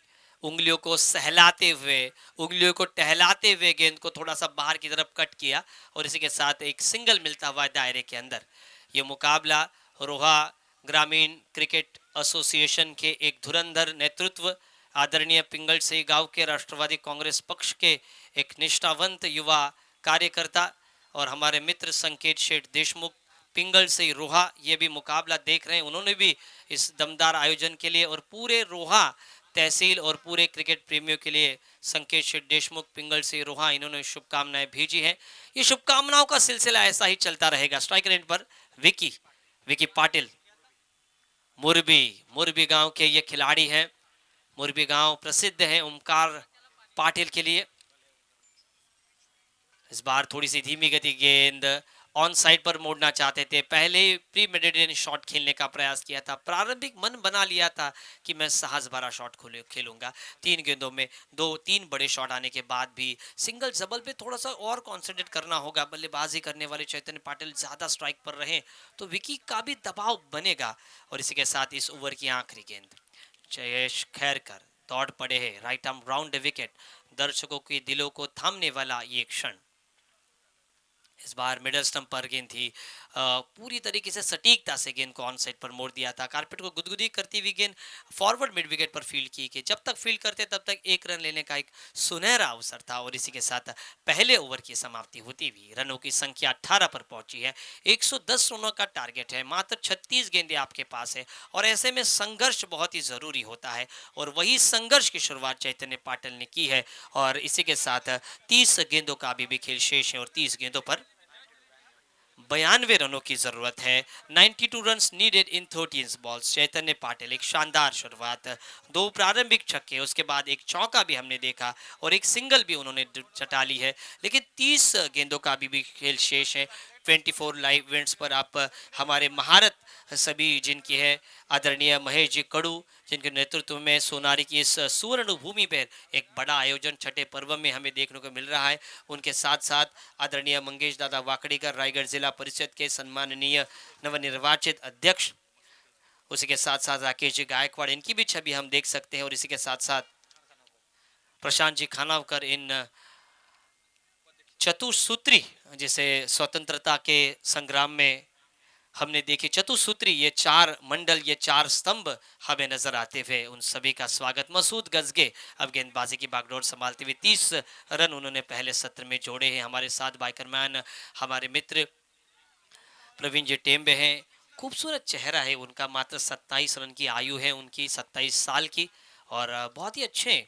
उंगलियों को सहलाते हुए, उंगलियों को टहलाते हुए गेंद को थोड़ा सा बाहर की तरफ कट किया, और इसी के साथ एक सिंगल मिलता हुआ दायरे के अंदर। ये मुकाबला रोहा ग्रामीण क्रिकेट एसोसिएशन के एक धुरंधर नेतृत्व, आदरणीय पिंगल से गांव के राष्ट्रवादी कांग्रेस पक्ष के एक निष्ठावंत युवा कार्यकर्ता और हमारे मित्र संकेत शेठ देशमुख पिंगल से रोहा, ये भी मुकाबला देख रहे हैं। उन्होंने भी इस दमदार आयोजन के लिए और पूरे रोहा तहसील और पूरे क्रिकेट प्रेमियों के लिए संकेत शेठ देशमुख पिंगल से रोहा, इन्होंने शुभकामनाएं भेजी हैं। ये शुभकामनाओं का सिलसिला ऐसा ही चलता रहेगा। स्ट्राइक रेट पर विकी पाटिल, मुरबी गांव के ये खिलाड़ी हैं। मुरबी गांव प्रसिद्ध है ओमकार पाटिल के लिए। इस बार थोड़ी सी धीमी गति गेंद ऑन साइड पर मोड़ना चाहते थे, पहले प्रीमेडिटेटेड शॉट खेलने का प्रयास किया था, प्रारंभिक मन बना लिया था कि मैं साहस भरा शॉट खेलूंगा। 3 गेंदों में 2-3 बड़े शॉट आने के बाद भी सिंगल जबल पे थोड़ा सा और कंसंट्रेट करना होगा। बल्लेबाजी करने वाले चैतन्य पाटिल ज्यादा स्ट्राइक पर रहे तो विकी का भी दबाव बनेगा। और इसी के साथ इस ओवर की आखिरी गेंद, जयेश खैरकर दौड़ पड़े हैं, राइट आर्म राउंड विकेट, दर्शकों के दिलों को थामने वाला ये क्षण। इस बार मिडल स्टंप पर गेंद थी, पूरी तरीके से सटीकता से गेंद को ऑन साइड पर मोड़ दिया था। कारपेट को गुदगुदी करती हुई गेंद फॉरवर्ड मिड विकेट पर फील्ड की कि जब तक फील्ड करते तब तक 1 रन लेने का एक सुनहरा अवसर था। और इसी के साथ पहले ओवर की समाप्ति होती हुई रनों की संख्या 18 पर पहुंची है। 110 रनों का टारगेट है, मात्र 36 गेंदें आपके पास है और ऐसे में संघर्ष बहुत ही जरूरी होता है और वही संघर्ष की शुरुआत चैतन्य पाटिल ने की है। और इसी के साथ 30 गेंदों का अभी भी खेल शेष है और 30 गेंदों पर 92 रनों की जरूरत है। 92 रन्स नीडेड इन 13 बॉल्स। चैतन्य पाटिल एक शानदार शुरुआत, 2 प्रारंभिक छक्के, उसके बाद एक चौका भी हमने देखा और एक सिंगल भी उन्होंने चटा ली है, लेकिन 30 गेंदों का अभी भी खेल शेष है। 24 लाइव इवेंट्स पर आप हमारे महारत सभी जिनकी है आदरणीय महेश जी कड़ू, जिनके नेतृत्व में सोनारी की इस सुवर्ण भूमि पर एक बड़ा आयोजन छठे पर्व में हमें देखने को मिल रहा है। उनके साथ साथ आदरणीय मंगेश दादा वाकड़ीकर, रायगढ़ जिला परिषद के सम्माननीय नवनिर्वाचित अध्यक्ष, उसी के साथ साथ राकेश जी गायकवाड़, इनकी भी छवि हम देख सकते हैं। और इसी के साथ साथ प्रशांत जी खानावकर, इन चतुसूत्री जिसे स्वतंत्रता के संग्राम में हमने देखी चतुसूत्री, ये 4 मंडल, ये 4 स्तंभ हमें नजर आते हुए, उन सभी का स्वागत। मसूद गजगे अब गेंदबाजी की बागडोर संभालते हुए 30 रन उन्होंने पहले सत्र में जोड़े हैं। हमारे साथ बाइकरमैन हमारे मित्र प्रवीण जी टेम्बे हैं, खूबसूरत चेहरा है उनका, मात्र 27 रन की आयु है उनकी, 27 साल की, और बहुत ही अच्छे हैं।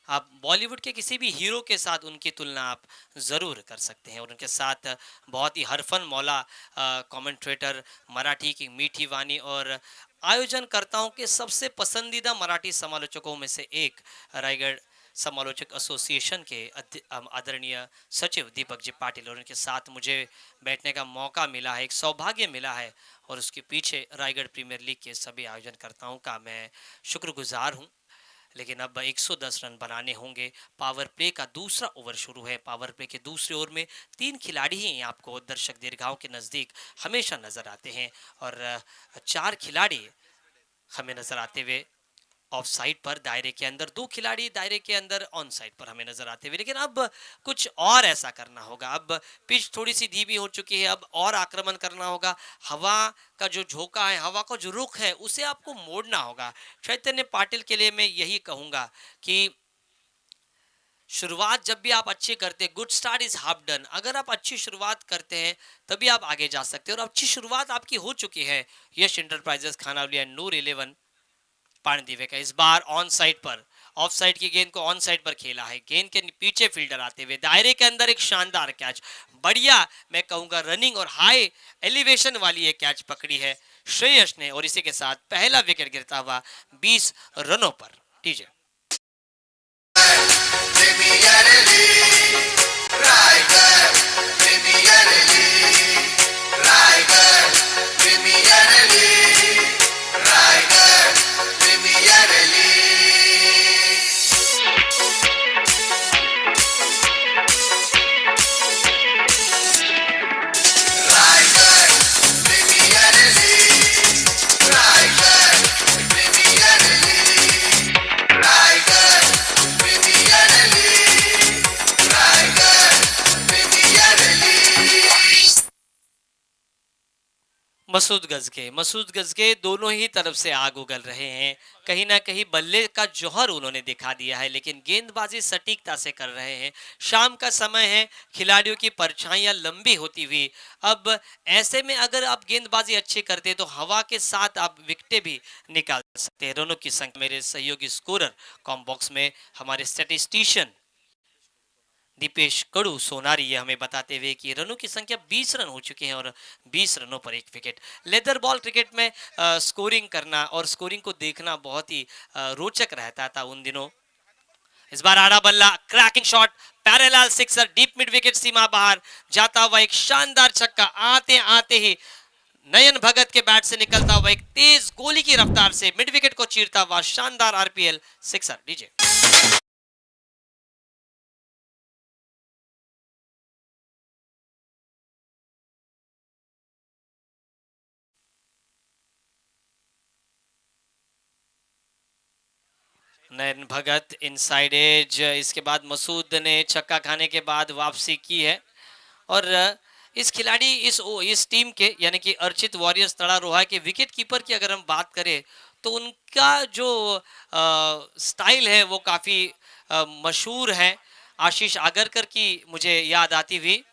आप बॉलीवुड के किसी भी हीरो के साथ उनकी तुलना आप ज़रूर कर सकते हैं। और उनके साथ बहुत ही हरफन मौला कमेंट्रेटर, मराठी की मीठी वाणी और आयोजनकर्ताओं के सबसे पसंदीदा मराठी समालोचकों में से एक, रायगढ़ समालोचक एसोसिएशन के आदरणीय सचिव दीपक जी पाटिल, और उनके साथ मुझे बैठने का मौका मिला है, एक सौभाग्य मिला है। और उसके पीछे रायगढ़ प्रीमियर लीग के सभी आयोजनकर्ताओं का मैं शुक्रगुजार हूँ। लेकिन अब 110 रन बनाने होंगे। पावर प्ले का दूसरा ओवर शुरू है। पावर प्ले के दूसरे ओवर में 3 खिलाड़ी ही आपको दर्शक दीर्घाओं के नज़दीक हमेशा नज़र आते हैं और 4 खिलाड़ी हमें नज़र आते हुए ऑफ साइड पर, दायरे के अंदर 2 खिलाड़ी दायरे के अंदर ऑन साइड पर हमें नजर आते हुए। लेकिन अब कुछ और ऐसा करना होगा। अब पिच थोड़ी सी धीमी हो चुकी है, अब और आक्रमण करना होगा। हवा का जो झोंका है, हवा का जो रुख है, उसे आपको मोड़ना होगा। चैतन्य पाटिल के लिए मैं यही कहूंगा कि शुरुआत जब भी आप अच्छी करते हैं, good start is half done. अगर आप अच्छी शुरुआत करते हैं तभी आप आगे जा सकते हैं, और अच्छी शुरुआत आपकी हो चुकी है यश इंटरप्राइजेस खानावली एंड नूर 11 पांडिवे का। इस बार ऑन साइड पर ऑफ साइड की गेंद को ऑन साइड पर खेला है, गेंद के पीछे फील्डर आते हुए दायरे के अंदर एक शानदार कैच, बढ़िया मैं कहूंगा रनिंग और हाई एलिवेशन वाली एक कैच पकड़ी है श्रेयस ने, और इसी के साथ पहला विकेट गिरता हुआ 20 रनों पर। TJ premier league Raigarh premier league Raigarh premier league Raigarh premier league Raigarh premier league Raigarh premier league Raigarh premier league Raigarh premier league Masood Gajge दोनों ही तरफ से आग उगल रहे हैं, कहीं ना कहीं बल्ले का जौहर उन्होंने दिखा दिया है, लेकिन गेंदबाजी सटीकता से कर रहे हैं। शाम का समय है, खिलाड़ियों की परछाइयां लंबी होती हुई, अब ऐसे में अगर आप गेंदबाजी अच्छी करते हैं तो हवा के साथ आप विकेटें भी निकाल सकते हैं। रनों की संख्या मेरे सहयोगी स्कोरर कॉम बॉक्स में हमारे स्टैटिस्टिशियन दीपेश कड़ू सोनारी ये हमें बताते हुए कि रनों की संख्या 20 रन हो चुके हैं और 20 रनों पर एक विकेट। लेदर बॉल क्रिकेट में स्कोरिंग करना और स्कोरिंग को देखना बहुत ही रोचक रहता था उन दिनों। इस बार आड़ा बल्ला, cracking shot, parallel sixer, deep mid wicket सीमा बाहर जाता हुआ एक शानदार छक्का, आते आते ही नयन भगत के बैट से निकलता हुआ एक तेज गोली की रफ्तार से मिड विकेट को चीरता हुआ शानदार आरपीएल सिक्सर। डीजे नयन भगत इनसाइड एज, इसके बाद मसूद ने छक्का खाने के बाद वापसी की है, और इस खिलाड़ी इस टीम के यानी कि अर्चित वॉरियर्स तड़ा रोहा के विकेट कीपर की अगर हम बात करें तो उनका जो स्टाइल है वो काफ़ी मशहूर है। आशीष आगरकर की मुझे याद आती हुई,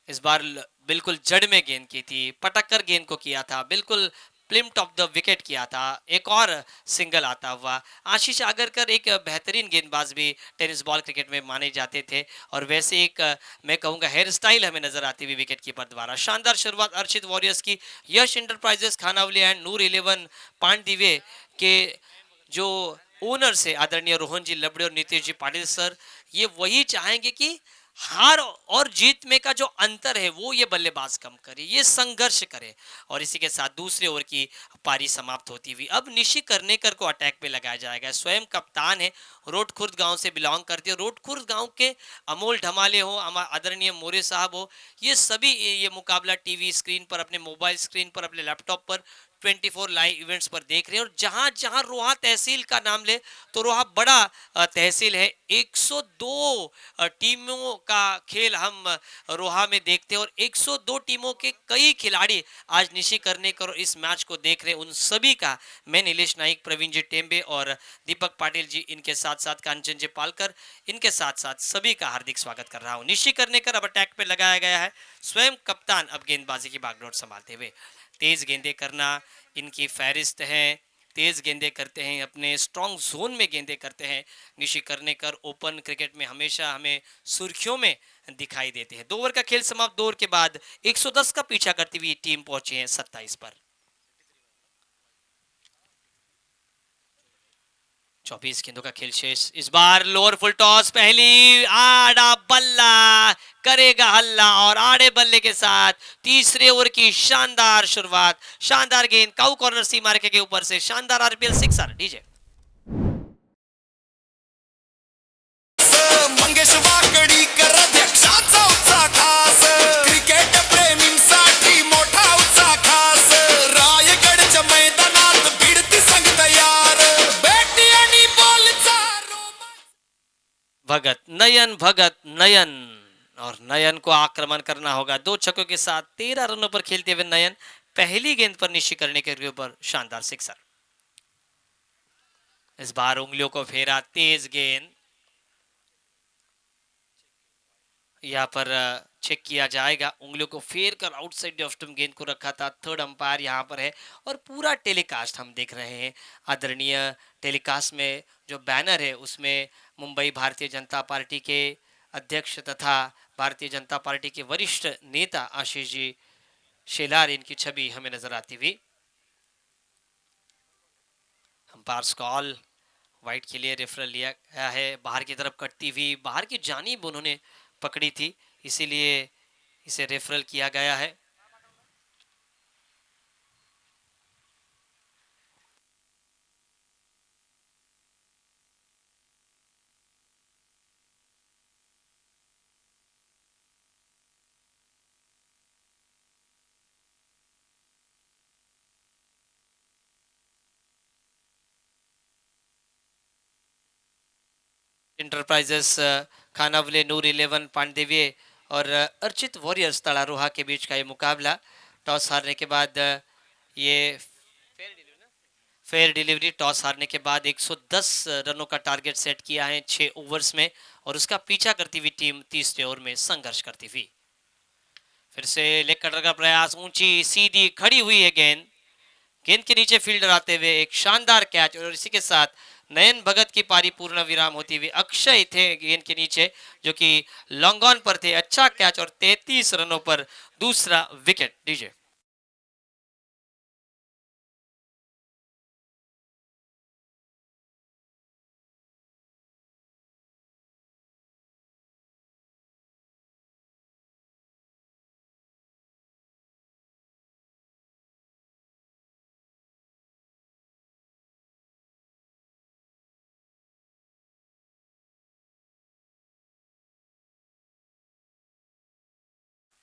इस बार बिल्कुल जड़ में गेंद की थी, पटक कर गेंद को किया था, बिल्कुल प्लिम्ट ऑफ द विकेट किया था, एक और सिंगल आता हुआ। आशीष आगरकर एक बेहतरीन गेंदबाज भी टेनिस बॉल क्रिकेट में माने जाते थे, और वैसे एक मैं कहूँगा हेयर स्टाइल हमें नजर आती हुई विकेट कीपर द्वारा। शानदार शुरुआत अर्चित वॉरियर्स की। यश इंटरप्राइजेस खानावली एंड नूर 11 पांडिवे के जो ओनर से आदरणीय रोहन जी लबड़े और नीतीश जी पाटिल सर, ये वही चाहेंगे कि हार और जीत में का जो अंतर है वो ये बल्लेबाज कम करे, ये संघर्ष करे। और इसी के साथ दूसरे ओवर की पारी समाप्त होती हुई अब निशी करनेकर को अटैक पे लगाया जाएगा। स्वयं कप्तान है, रोटखुर्द गांव से बिलोंग करते हैं। रोटखुर्द गांव के अमोल ढमाले हो, आदरणीय मोरे साहब हो, ये सभी ये मुकाबला टीवी स्क्रीन पर, अपने मोबाइल स्क्रीन पर, अपने लैपटॉप पर 24 लाइव इवेंट्स पर देख रहे हैं। और जहां जहां रोहा तहसील का नाम ले तो रोहा बड़ा तहसील है। 102 टीमों का खेल हम रोहा में देखते हैं, और 102 टीमों के कई खिलाड़ी आज निशी करने कर इस मैच को देख रहे हैं। उन सभी का मैं नीलेश नाइक, प्रवीण जी टेम्बे और दीपक पाटिल जी, इनके साथ साथ कांचन जी पालकर, इनके साथ साथ सभी का हार्दिक स्वागत कर रहा हूं। निशी करने कर अब अटैक पे लगाया गया है। स्वयं कप्तान अब गेंदबाजी की बागडोर संभालते हुए। तेज गेंदे करना इनकी फहरिस्त है, तेज गेंदे करते हैं, अपने स्ट्रॉन्ग जोन में गेंदे करते हैं। निशी करनेकर ओपन क्रिकेट में हमेशा हमें सुर्खियों में दिखाई देते हैं। 2 ओवर का खेल समाप्त, 2 ओवर के बाद 110 का पीछा करती हुई टीम पहुंची है 27 पर। 24 गेंदों का खेल शेष। इस बार लोअर फुल टॉस, पहली आड़ा बल्ला करेगा हल्ला, और आड़े बल्ले के साथ तीसरे ओवर की शानदार शुरुआत, शानदार गेंद काउ कॉर्नर सीमा रेखा के ऊपर से, शानदार RPL sixer. DJ Mangesh Wakdikar अध्यक्षाचा उत्साह खास क्रिकेट प्रेमींसाठी मोठा उत्साह खास रायगडच्या मैदानात भिडती संघ तयार बॅटी आणि बॉलचा भगत नयन, और नयन को आक्रमण करना होगा। 2 छक्कों के साथ 13 रनों पर खेलते हुए नयन पहली गेंद पर निशी करने के ऊपर शानदार सिक्सर। इस बार उंगलियों को फेरा, तेज गेंद यहाँ पर चेक किया जाएगा, उंगलियों को फेर कर आउटसाइड ऑफ स्टंप गेंद को रखा था। थर्ड अंपायर यहाँ पर है और पूरा टेलीकास्ट हम देख रहे हैं। आदरणीय टेलीकास्ट में जो बैनर है उसमें मुंबई भारतीय जनता पार्टी के अध्यक्ष तथा भारतीय जनता पार्टी के वरिष्ठ नेता आशीष जी शेलार इनकी छवि हमें नजर आती हुई। अंपायर्स कॉल वाइट के लिए रेफरल लिया गया है। बाहर की तरफ कटती हुई बाहर की जानिब उन्होंने पकड़ी थी, इसीलिए इसे रेफरल किया गया है। इंटरप्राइजेस खानावले नूर 11 पांडेविये और अर्चित वॉरियर्स तड़ारोहा के बीच का ये मुकाबला। टॉस हारने के बाद ये फेयर डिलीवरी टॉस हारने के बाद 110 रनों का टारगेट सेट किया है 6 ओवर्स में और उसका पीछा करती हुई टीम तीसरे ओवर में संघर्ष करती हुई। फिर से लेग कटर का प्रयास, ऊंची सीधी खड़ी हुई है गेंद, गेंद के नीचे फील्डर आते हुए एक शानदार कैच और इसी के साथ नयन भगत की पारी पूर्ण विराम होती हुई। अक्षय थे गेंद के नीचे जो कि लॉन्ग ऑन पर थे, अच्छा कैच और 33 रनों पर दूसरा विकेट। डीजे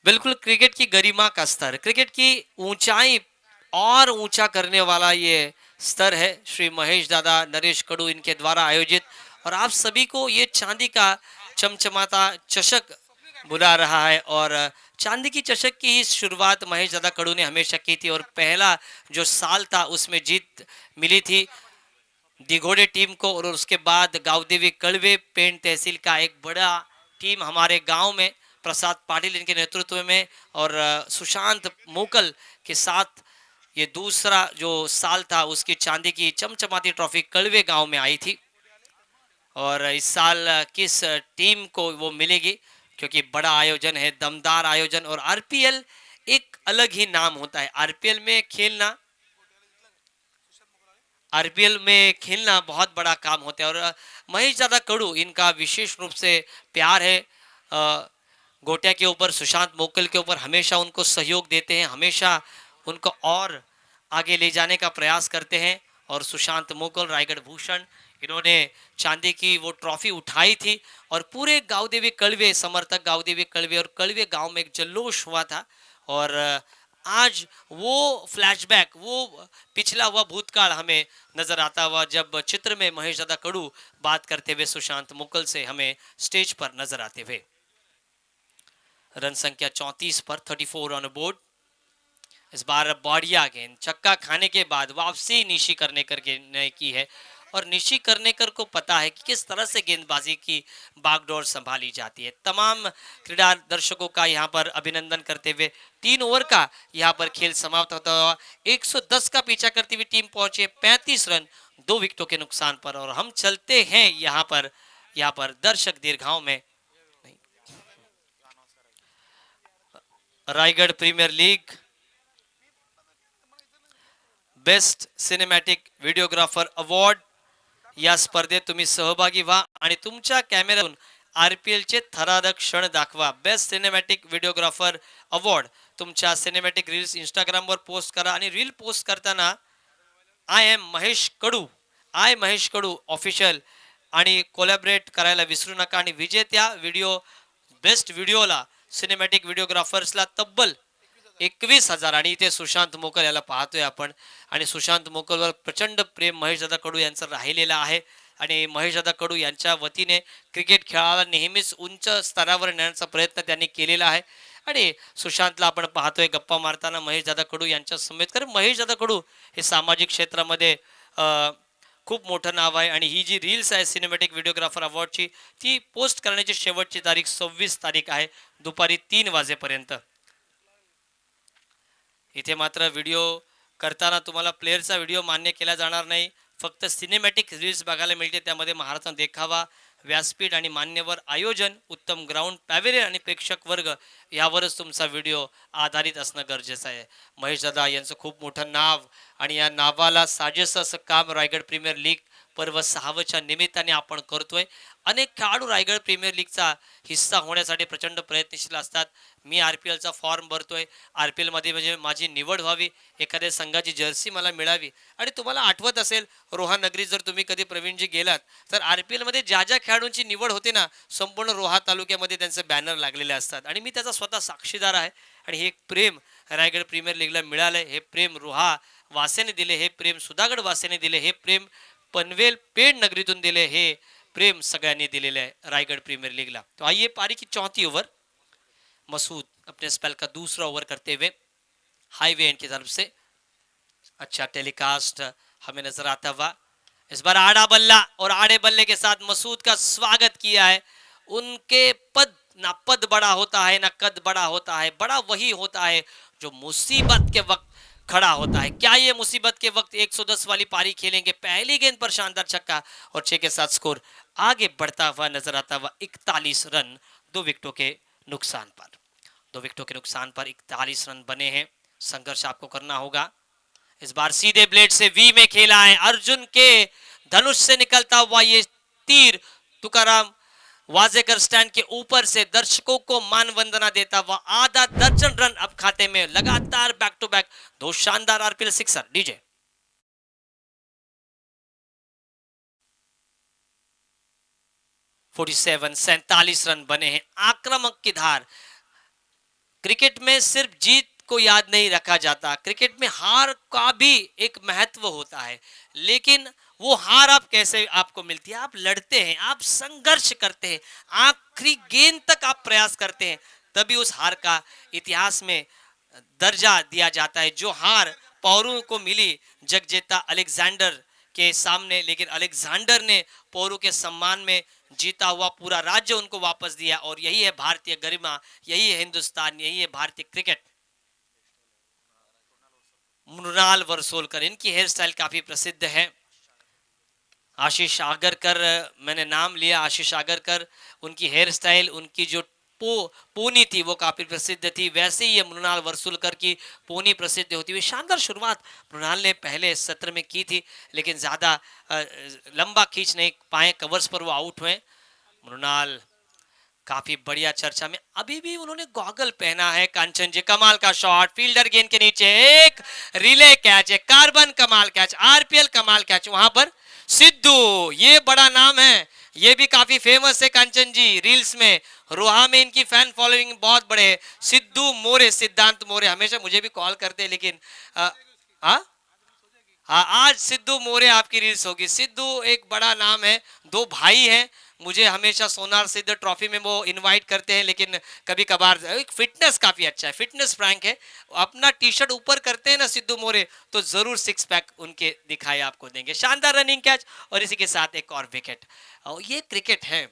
बिल्कुल क्रिकेट की गरिमा का स्तर, क्रिकेट की ऊंचाई और ऊंचा करने वाला ये स्तर है श्री महेश दादा नरेश कड़ू इनके द्वारा आयोजित। और आप सभी को ये चांदी का चमचमाता चषक बुला रहा है और चांदी की चषक की ही शुरुआत महेश दादा कड़ू ने हमेशा की थी और पहला जो साल था उसमें जीत मिली थी दिघोड़े टीम को और उसके बाद गावदेवी कड़वे पेंट तहसील का एक बड़ा टीम हमारे गांव में प्रसाद पाटिल इनके नेतृत्व में और सुशांत मोकल के साथ ये दूसरा जो साल था उसकी चांदी की चमचमाती ट्रॉफी कड़वे गांव में आई थी। और इस साल किस टीम को वो मिलेगी क्योंकि बड़ा आयोजन है, दमदार आयोजन और आरपीएल एक अलग ही नाम होता है। आरपीएल में खेलना बहुत बड़ा काम होता है और महेश दादा कड़ू इनका विशेष रूप से प्यार है गोटिया के ऊपर, सुशांत मोकल के ऊपर हमेशा उनको सहयोग देते हैं, हमेशा उनको और आगे ले जाने का प्रयास करते हैं। और सुशांत मोकल रायगढ़ भूषण इन्होंने चांदी की वो ट्रॉफी उठाई थी और पूरे गावदेवी कड़वे समर्थक गावदेवी कड़वे और कड़वे गांव में एक जल्लोष हुआ था। और आज वो फ्लैशबैक, वो पिछला हुआ भूतकाल हमें नजर आता हुआ जब चित्र में महेश दादा कड़ू बात करते हुए सुशांत मुकल से हमें स्टेज पर नजर आते हुए। रन संख्या 34 पर 34 ऑन बोर्ड। इस बार बढ़िया गेंद, छक्का खाने के बाद वापसी निशी करनेकर ने की है और निशी करनेकर को पता है कि किस तरह से गेंदबाजी की बागडोर संभाली जाती है। तमाम क्रीड़ा दर्शकों का यहाँ पर अभिनंदन करते हुए 3 ओवर का यहाँ पर खेल समाप्त होता हुआ 110 का पीछा करती हुई टीम पहुंचे 35 रन 2 विकेटों के नुकसान पर। और हम चलते हैं यहाँ पर दर्शक दीर्घाओं में। Raigarh premier league best cinematic videographer award या स्पर्धेत तुम्ही सहभागी व्हा आणि तुमच्या कॅमेऱ्यातून आरपीएल चे थरारक क्षण दाखवा। बेस्ट सिनेमॅटिक व्हिडिओग्राफर अवॉर्ड तुमच्या सिनेमॅटिक रील्स इंस्टाग्राम वर पोस्ट करा आणि रील पोस्ट करताना आय महेश कडू ऑफिशियल आणि कोलॅबरेट करायला विसरू नका। आणि विजेत्या व्हिडिओ बेस्ट व्हिडिओला सिनेमॅटिक व्हिडिओग्राफर्सला तब्बल 21,000 आणि इथे सुशांत मोकल याला पाहतोय आपण आणि सुशांत मोकलवर प्रचंड प्रेम महेश दादा कडू यांचं राहिलेलं आहे आणि महेश दादा कडू यांच्या वतीने क्रिकेट खेळाला नेहमीच उंच स्तरावर नेण्याचा प्रयत्न त्यांनी केलेला आहे। आणि सुशांतला आपण पाहतोय गप्पा मारताना महेश दादा कडू यांच्या समेत, कारण महेश दादा कडू हे सामाजिक क्षेत्रामध्ये खूप मोठं नाव आहे आणि ही जी रील्स आहे सिनेमॅटिक व्हिडिओग्राफर अवॉर्डची ती पोस्ट करण्याची शेवटची तारीख 26 तारीख आहे दुपारी 3 वाजेपर्यंत. इथे मात्र व्हिडिओ करताना तुम्हाला प्लेअरचा व्हिडिओ मान्य केला जाणार नाही. फक्त सिनेमॅटिक रील्स बघायला मिळते. त्यामध्ये महाराष्ट्र देखावा, व्यासपीठ आणि मान्यवर आयोजन, उत्तम ग्राउंड, पॅव्हेलियन आणि प्रेक्षक वर्ग यावरच तुमचा व्हिडिओ आधारित असणं गरजेचं आहे. महेश दादा यांचं खूप मोठं नाव आणि या नावाला साजेसं असं काम रायगड प्रीमियर लीग पर्व 6च्या निमित्ताने आपण करतोय. अनेक खेळाडू रायगड प्रीमियर लीगचा हिस्सा होण्यासाठी प्रचंड प्रयत्नशील असतात. मी RPLचा फॉर्म भरतोय. RPL मध्ये म्हणजे माझी निवड व्हावी, एखाद्या संघाची जर्सी मला मिळावी. आणि तुम्हाला आठवत असेल रोहा नगरी जर तुम्ही कधी प्रवीणजी गेलात तर RPL मध्ये ज्या ज्या खेळाडूंची निवड होते ना संपूर्ण रोहा तालुक्यामध्ये त्यांचे बॅनर लागलेले असतात आणि मी त्याचा स्वतः साक्षीदार आहे. आणि हे प्रेम रायगड प्रीमियर लीगला मिळालंय. हे प्रेम रोहा वासेने दिले, हे प्रेम सुधागड वासेने दिले, हे प्रेम पनवेल पेड नगरीतून दिले, हे प्रेम सगळ्यांनी दिलेले आहे रायगढ़ प्रीमियर लीग ला. तो आइए पारी की चौथी ओवर, मसूद अपने स्पेल का दूसरा ओवर करते हुए हाईवे एंड की तरफ से अच्छा टेलीकास्ट हमें नजर आता हुआ. इस बार आड़ा बल्ला और आड़े बल्ले के साथ मसूद का स्वागत किया है. उनके पद ना पद बड़ा होता है ना कद बड़ा होता है, बड़ा वही होता है जो मुसीबत के वक्त खड़ा होता है. क्या ये मुसीबत के वक्त 110 वाली पारी खेलेंगे? पहली गेंद पर शानदार छक्का और 6 के साथ स्कोर आगे बढ़ता हुआ नजर आता हुआ. 41 रन 2 विकेटों के नुकसान पर. 2 विकेटों के नुकसान पर 41 रन बने हैं. संघर्ष आपको करना होगा. इस बार सीधे ब्लेड से वी में खेला है. अर्जुन के धनुष से निकलता हुआ ये तीर तुकाराम वाजेकर स्टैंड के ऊपर से दर्शकों को मान वंदना देता हुआ आधा दर्जन रन अब खाते में. लगातार बैक टू बैक 2 शानदार RPL सिक्सर. डीजे 47 रन बने हैं. आक्रामक की धार. क्रिकेट में सिर्फ जीत को याद नहीं रखा जाता, क्रिकेट में हार का भी एक महत्व होता है. लेकिन वो हार आप कैसे आपको मिलती है? आप लड़ते हैं, आप संघर्ष करते हैं, आखिरी गेंद तक आप प्रयास करते हैं, तभी उस हार का इतिहास में दर्जा दिया जाता है. जो हार पौरू को मिली जगजेता अलेक्जेंडर के सामने, लेकिन अलेक्जेंडर ने पौरू के सम्मान में जीता हुआ पूरा राज्य उनको वापस दिया. और यही है भारतीय गरिमा, यही है हिंदुस्तान, यही है भारतीय क्रिकेट. मृणाल वर्सोलकर, इनकी हेयर स्टाइल काफी प्रसिद्ध है. आशीष आगरकर, मैंने नाम लिया आशीष आगरकर, उनकी हेयर स्टाइल, उनकी जो पोनी थी वो काफी प्रसिद्ध थी. वैसे ही ये मृणाल वर्सोलकर की पोनी प्रसिद्ध होती हुई. शानदार शुरुआत मृणाल ने पहले सत्र में की थी, लेकिन ज्यादा लंबा खींच नहीं पाए, कवर्स पर वो आउट हुए. मृणाल काफी बढ़िया चर्चा में. अभी भी उन्होंने गॉगल पहना है. कांचन जी, कमाल का शॉट, फील्डर गेंद के नीचे एक रिले कैच है, कार्बन कमाल कैच, RPL कमाल कैच. वहां पर सिद्धू, ये बड़ा नाम है, ये भी काफी फेमस है कांचन जी रील्स में. रोहा में इनकी फैन फॉलोइंग बहुत बड़े है. सिद्धू मोरे, सिद्धांत मोरे हमेशा मुझे भी कॉल करते हैं, लेकिन हाँ, आज सिद्धू मोरे आपकी रील्स होगी. सिद्धू एक बड़ा नाम है, 2 भाई हैं. मुझे हमेशा सोनार सिद्ध ट्रॉफी में वो इनवाइट करते हैं, लेकिन कभी कभार फिटनेस काफी अच्छा है, फिटनेस फ्रैंक है. अपना टी-शर्ट ऊपर करते हैं ना सिद्धू मोरे, तो जरूर 6 पैक उनके दिखाई आपको देंगे. शानदार रनिंग कैच और इसी के साथ एक और विकेट. और ये क्रिकेट है.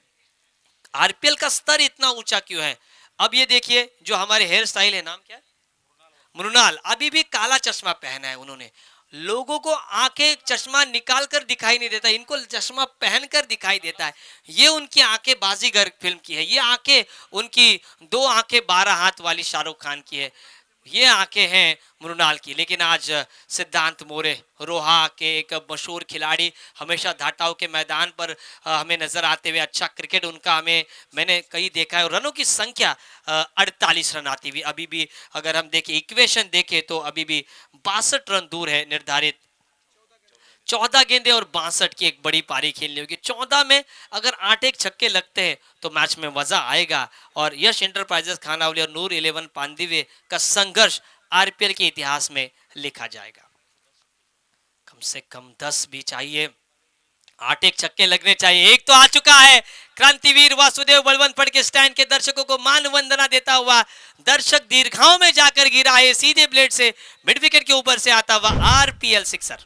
RPL का स्तर इतना ऊंचा क्यों है? अब ये देखिए जो हमारे हेयर स्टाइल है, नाम क्या है? मृणाल. अभी भी काला चश्मा पहना है उन्होंने. लोगों को आंखें चश्मा निकाल कर दिखाई नहीं देता, इनको चश्मा पहनकर दिखाई देता है. ये उनकी आंखें बाजीगर फिल्म की है. ये आंखें उनकी 2 आंखें 12 हाथ वाली शाहरुख खान की है. ये आंखें हैं मृणाल की. लेकिन आज सिद्धांत मोरे, रोहा के एक मशहूर खिलाड़ी, हमेशा धाटाओं के मैदान पर हमें नजर आते हुए. अच्छा क्रिकेट उनका मैंने कहीं देखा है. और रनों की संख्या 48 रन आती हुई. अभी भी अगर हम देखें, इक्वेशन देखें, तो अभी भी 62 रन दूर है निर्धारित. 14 गेंदे और 62 की एक बड़ी पारी खेलनी होगी. 14 में अगर 8 एक छक्के लगते हैं तो मैच में मजा आएगा. और यश इंटरप्राइजेस खानावली और नूर 11 पांडिवे का संघर्ष RPL के इतिहास में लिखा जाएगा. कम से कम 10 भी चाहिए, 8 एक छक्के लगने चाहिए. एक तो आ चुका है. क्रांतिवीर वासुदेव बलवंतफड़ के स्टैंड के दर्शकों को मान वंदना देता हुआ दर्शक दीर्घाओं में जाकर गिरा है. सीधे ब्लेड से मिड विकेट के ऊपर से आता हुआ RPL सिक्सर.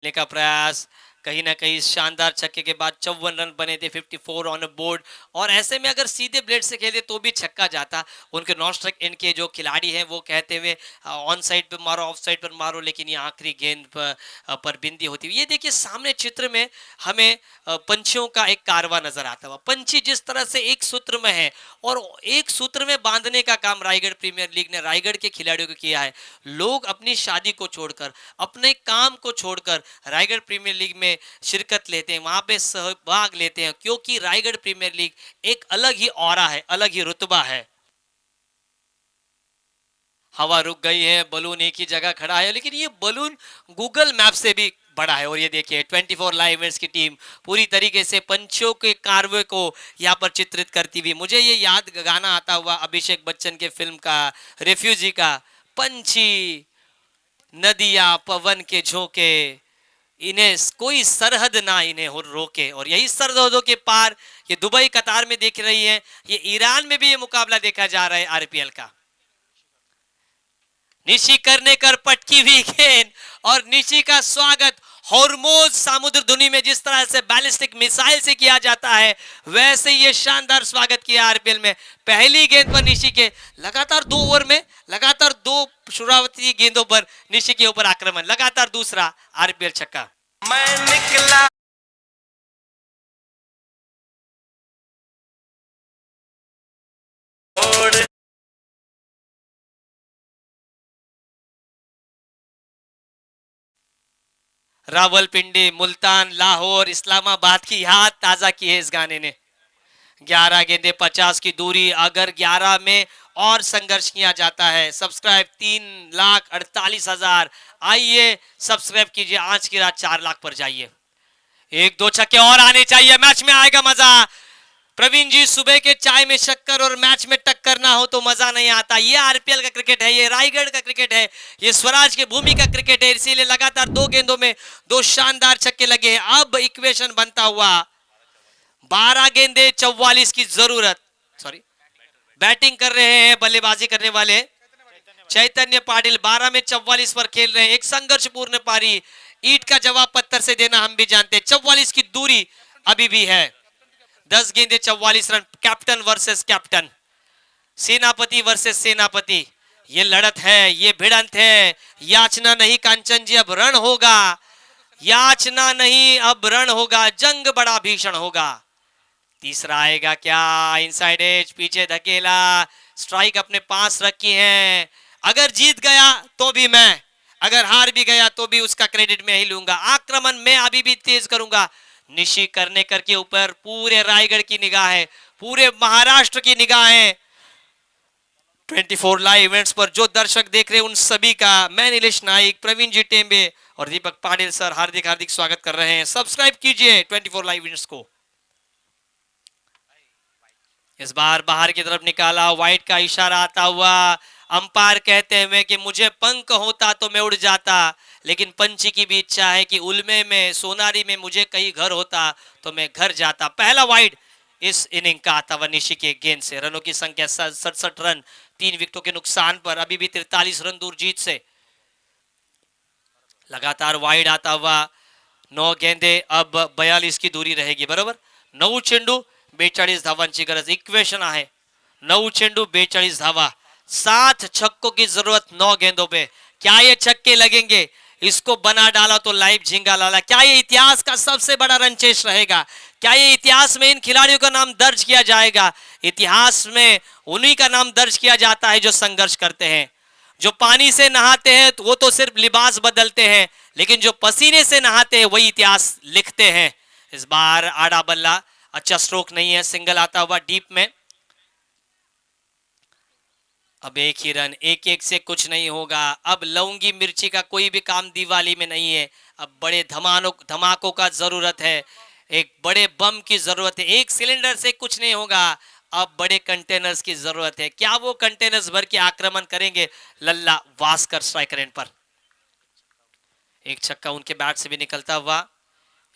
लेने का प्रयास, कहीं ना कहीं शानदार छक्के के बाद 54 रन बने थे, 54 ऑन बोर्ड। और ऐसे में अगर सीधे ब्लेड से खेलते तो भी छक्का जाता। उनके नॉन स्ट्राइक एंड के जो खिलाड़ी हैं वो कहते हुए ऑन साइड पे मारो, ऑफ साइड पर मारो, लेकिन ये आखिरी गेंद पर बिंदी होती हुई। ये देखिए सामने चित्र में हमें पंछियों का एक कारवा नजर आता हुआ। पंछी जिस तरह से एक सूत्र में है और एक सूत्र में बांधने का काम रायगढ़ प्रीमियर लीग ने रायगढ़ के खिलाड़ियों को किया है। लोग अपनी शादी को छोड़कर, अपने काम को छोड़कर रायगढ़ प्रीमियर लीग में शिरकत लेते हैं, वहां पे सहभाग लेते हैं, क्योंकि रायगढ़ प्रीमियर लीग एक अलग ही ऑरा है, अलग ही रुतबा है। हवा रुक गई है, बलून एक ही जगह खड़ा है, लेकिन ये बलून गूगल मैप से भी बड़ा है। और ये देखिए 24 लाइव इवेंट्स की टीम पूरी तरीके से पंछियों के कारवे को यहाँ पर चित्रित करती हुई। मुझे ये याद गाना आता हुआ अभिषेक बच्चन के फिल्म का, रेफ्यूजी का, पंछी नदियां पवन के झोंके, इन्हें कोई सरहद ना इन्हें हो रोके। और यही सरहदों के पार ये दुबई कतार में देख रही है, ये ईरान में भी ये मुकाबला देखा जा रहा है आरपीएल का। निशी करने कर पटकी हुई गेंद और निशी का स्वागत हॉर्मोज सामुद्र धुनी में जिस तरह से बैलिस्टिक मिसाइल से किया जाता है, वैसे ये शानदार स्वागत किया आरपीएल में। पहली गेंद पर निशी के लगातार 2 ओवर में लगातार 2 शुरुआती गेंदों पर निशी के ऊपर आक्रमण, लगातार दूसरा आरपीएल छक्का। मैं निकला रावलपिंडी, मुल्तान, लाहौर, इस्लामाबाद की याद ताजा की है इस गाने ने। 11 गेंदे 50 की दूरी, अगर 11 में और संघर्ष किया जाता है। सब्सक्राइब 3,48,000, आइए सब्सक्राइब कीजिए, आज की रात 4 लाख पर जाइए। 1-2 छक्के और आने चाहिए, मैच में आएगा मजा। प्रवीण जी, सुबह के चाय में शक्कर और मैच में टक्कर ना हो तो मजा नहीं आता। ये आरपीएल का क्रिकेट है, ये रायगढ़ का क्रिकेट है, ये स्वराज की भूमि का क्रिकेट है। इसीलिए लगातार 2 गेंदों में 2 शानदार छक्के लगे। अब इक्वेशन बनता हुआ 12 गेंदे 44 की जरूरत। सॉरी, बैटिंग कर रहे हैं बल्लेबाजी करने वाले चैतन्य पाटिल, 12 में 44 पर खेल रहे हैं। एक संघर्षपूर्ण पारी, ईंट का जवाब पत्थर से देना हम भी जानते हैं। 44 की दूरी अभी भी है। 10 गेंदे 44 रन, कैप्टन वर्सेस कैप्टन, सेनापति वर्सेस सेनापति। ये लड़त है, ये भिड़ंत है। याचना नहीं कांचन जी, अब रण होगा। याचना नहीं, अब रण होगा। जंग बड़ा भीषण होगा। तीसरा आएगा क्या? इनसाइड एज, पीछे धकेला, स्ट्राइक अपने पास रखी है। अगर जीत गया तो भी मैं, अगर हार भी गया तो भी उसका क्रेडिट मैं ही लूंगा। आक्रमण मैं अभी भी तेज करूंगा। निशी करने के ऊपर पूरे रायगढ़ की निगाह है, पूरे महाराष्ट्र की निगाह है। 24 लाइव इवेंट्स पर जो दर्शक देख रहे हैं उन सभी का मैं नीलेश नाइक, प्रवीण जी टेम्बे और दीपक पाटिल सर हार्दिक हार्दिक स्वागत कर रहे हैं। सब्सक्राइब कीजिए 24 लाइव इवेंट्स को। इस बार बाहर की तरफ निकाला, वाइट का इशारा आता हुआ। अंपायर कहते हुए कि मुझे पंख होता तो मैं उड़ जाता, लेकिन पंछी की भी इच्छा है कि उल्मे में, सोनारी में मुझे कहीं घर होता तो मैं घर जाता। पहला वाइड इस इनिंग का आता हुआ निशी के गेंद से। रनों की संख्या 67 रन, 3 विकेटों के नुकसान पर, अभी भी 43 रन दूर जीत से। लगातार वाइड आता हुआ 9 गेंदे, अब 42 की दूरी रहेगी बरोबर। 9 चेंडू 42 धावांची गरज। इक्वेशन आहे 9 चेंडू 42 धावा, 7 छक्कों की जरूरत 9 गेंदों पे। क्या ये छक्के लगेंगे? इसको बना डाला तो लाइव झिंगा लाला। क्या ये इतिहास का सबसे बड़ा रन चेस रहेगा? क्या ये इतिहास में इन खिलाड़ियों का नाम दर्ज किया जाएगा? इतिहास में उन्हीं का नाम दर्ज किया जाता है जो संघर्ष करते हैं। जो पानी से नहाते हैं तो वो तो सिर्फ लिबास बदलते हैं, लेकिन जो पसीने से नहाते हैं वही इतिहास लिखते हैं। इस बार आड़ा बल्ला, अच्छा स्ट्रोक नहीं है, सिंगल आता हुआ डीप में। अब एक ही रन, 1-1 से कुछ नहीं होगा। अब लौंगी मिर्ची का कोई भी काम दिवाली में नहीं है। अब बड़े धमाकों का जरूरत है, एक बड़े बम की जरूरत है। एक सिलेंडर से कुछ नहीं होगा, अब बड़े कंटेनर्स की जरूरत है। क्या वो कंटेनर्स भर के आक्रमण करेंगे लल्ला वास्कर स्ट्राइक रेंज पर? एक छक्का उनके बैट से भी निकलता हुआ।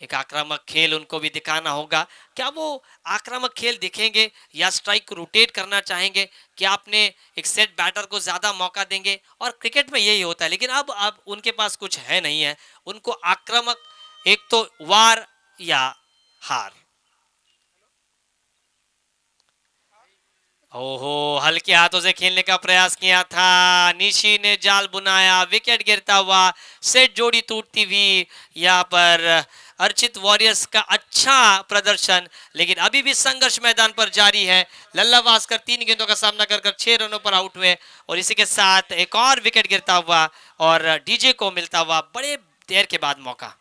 एक आक्रामक खेल उनको भी दिखाना होगा। क्या वो आक्रामक खेल दिखेंगे या स्ट्राइक को रोटेट करना चाहेंगे? क्या आपने एक सेट बैटर को ज्यादा मौका देंगे? और क्रिकेट में यही होता है, लेकिन अब उनके पास कुछ है नहीं है। उनको आक्रामक, एक तो वार या हार। ओहो, हल्के हाथों से खेलने का प्रयास किया था, निशी ने जाल बुनाया, विकेट गिरता हुआ, सेट जोड़ी टूटती हुई। यहाँ पर अर्चित वॉरियर्स का अच्छा प्रदर्शन, लेकिन अभी भी संघर्ष मैदान पर जारी है। लल्ला वास्कर 3 गेंदों का सामना कर 6 रनों पर आउट हुए और इसी के साथ एक और विकेट गिरता हुआ और डीजे को मिलता हुआ बड़े देर के बाद मौका।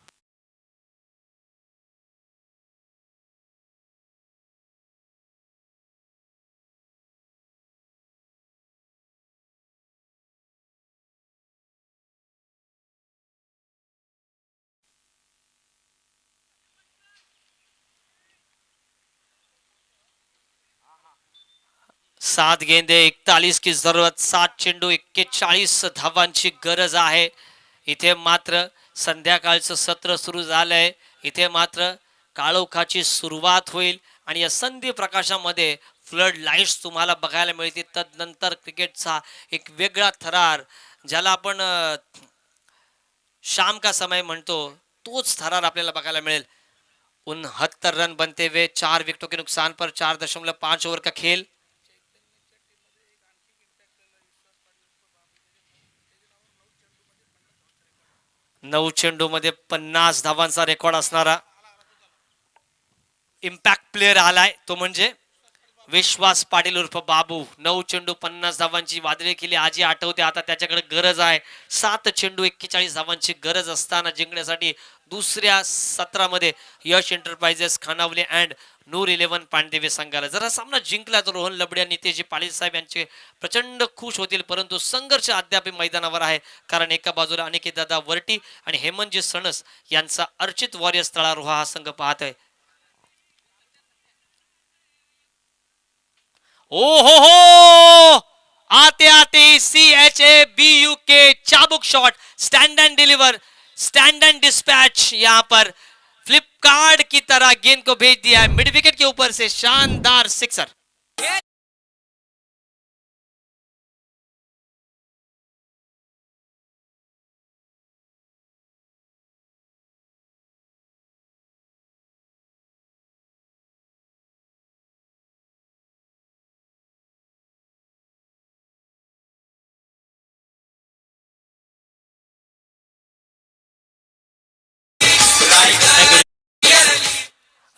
सात गेंदे 41 की जरूरत, 7 चेंडू 41 धावांची गरज आहे। इथे मात्र संध्याकाळचं सत्र सुरू झालंय, इथे मात्र काळोखाची सुरुवात होईल आणि या संधी प्रकाशामध्ये फ्लड लाईट्स तुम्हाला बघायला मिळतील। तदनंतर क्रिकेटचा एक वेगळा थरार, ज्याला आपण शाम का समय म्हणतो, तोच थरार आपल्याला बघायला मिळेल। 69 रन बनते हुए 4 विकेटों के नुकसान पर 4.5 ओवर का खेल। 9 चेंडू मध्ये 50 धावांचा रेकॉर्ड असणारा इम्पॅक्ट प्लेयर आलाय, तो म्हणजे विश्वास पाटील उर्फ बाबू। 9 चेंडू 50 धावांची वादळी केली, आजी आठवते, आता त्याच्याकडे गरज आहे। 7 चेंडू 41 धावांची गरज असताना जिंकण्यासाठी दुसऱ्या सत्रामध्ये यश एंटरप्राइजेस, खानावले अँड नूर 11 पांडेवे संघाला जर हा सामना जिंकला तर रोहन लबड्या, नितेशजी पाटील साहेब यांचे प्रचंड खुश होतील, परंतु संघर्ष अद्याप मैदानावर आहे। कारण एका बाजूला अनिकेत दादा वर्टी आणि हेमंतजी सणस यांचा अर्चित वॉरियर्स तळारोहा हा संघ पाहतोय। ओ हो, आते आते CHABUK चाबुक shot, stand and deliver, stand and dispatch. यहां पर फ्लिपकार्ट की तरह गेंद को भेज दिया है मिड विकेट के ऊपर से, शानदार सिक्सर।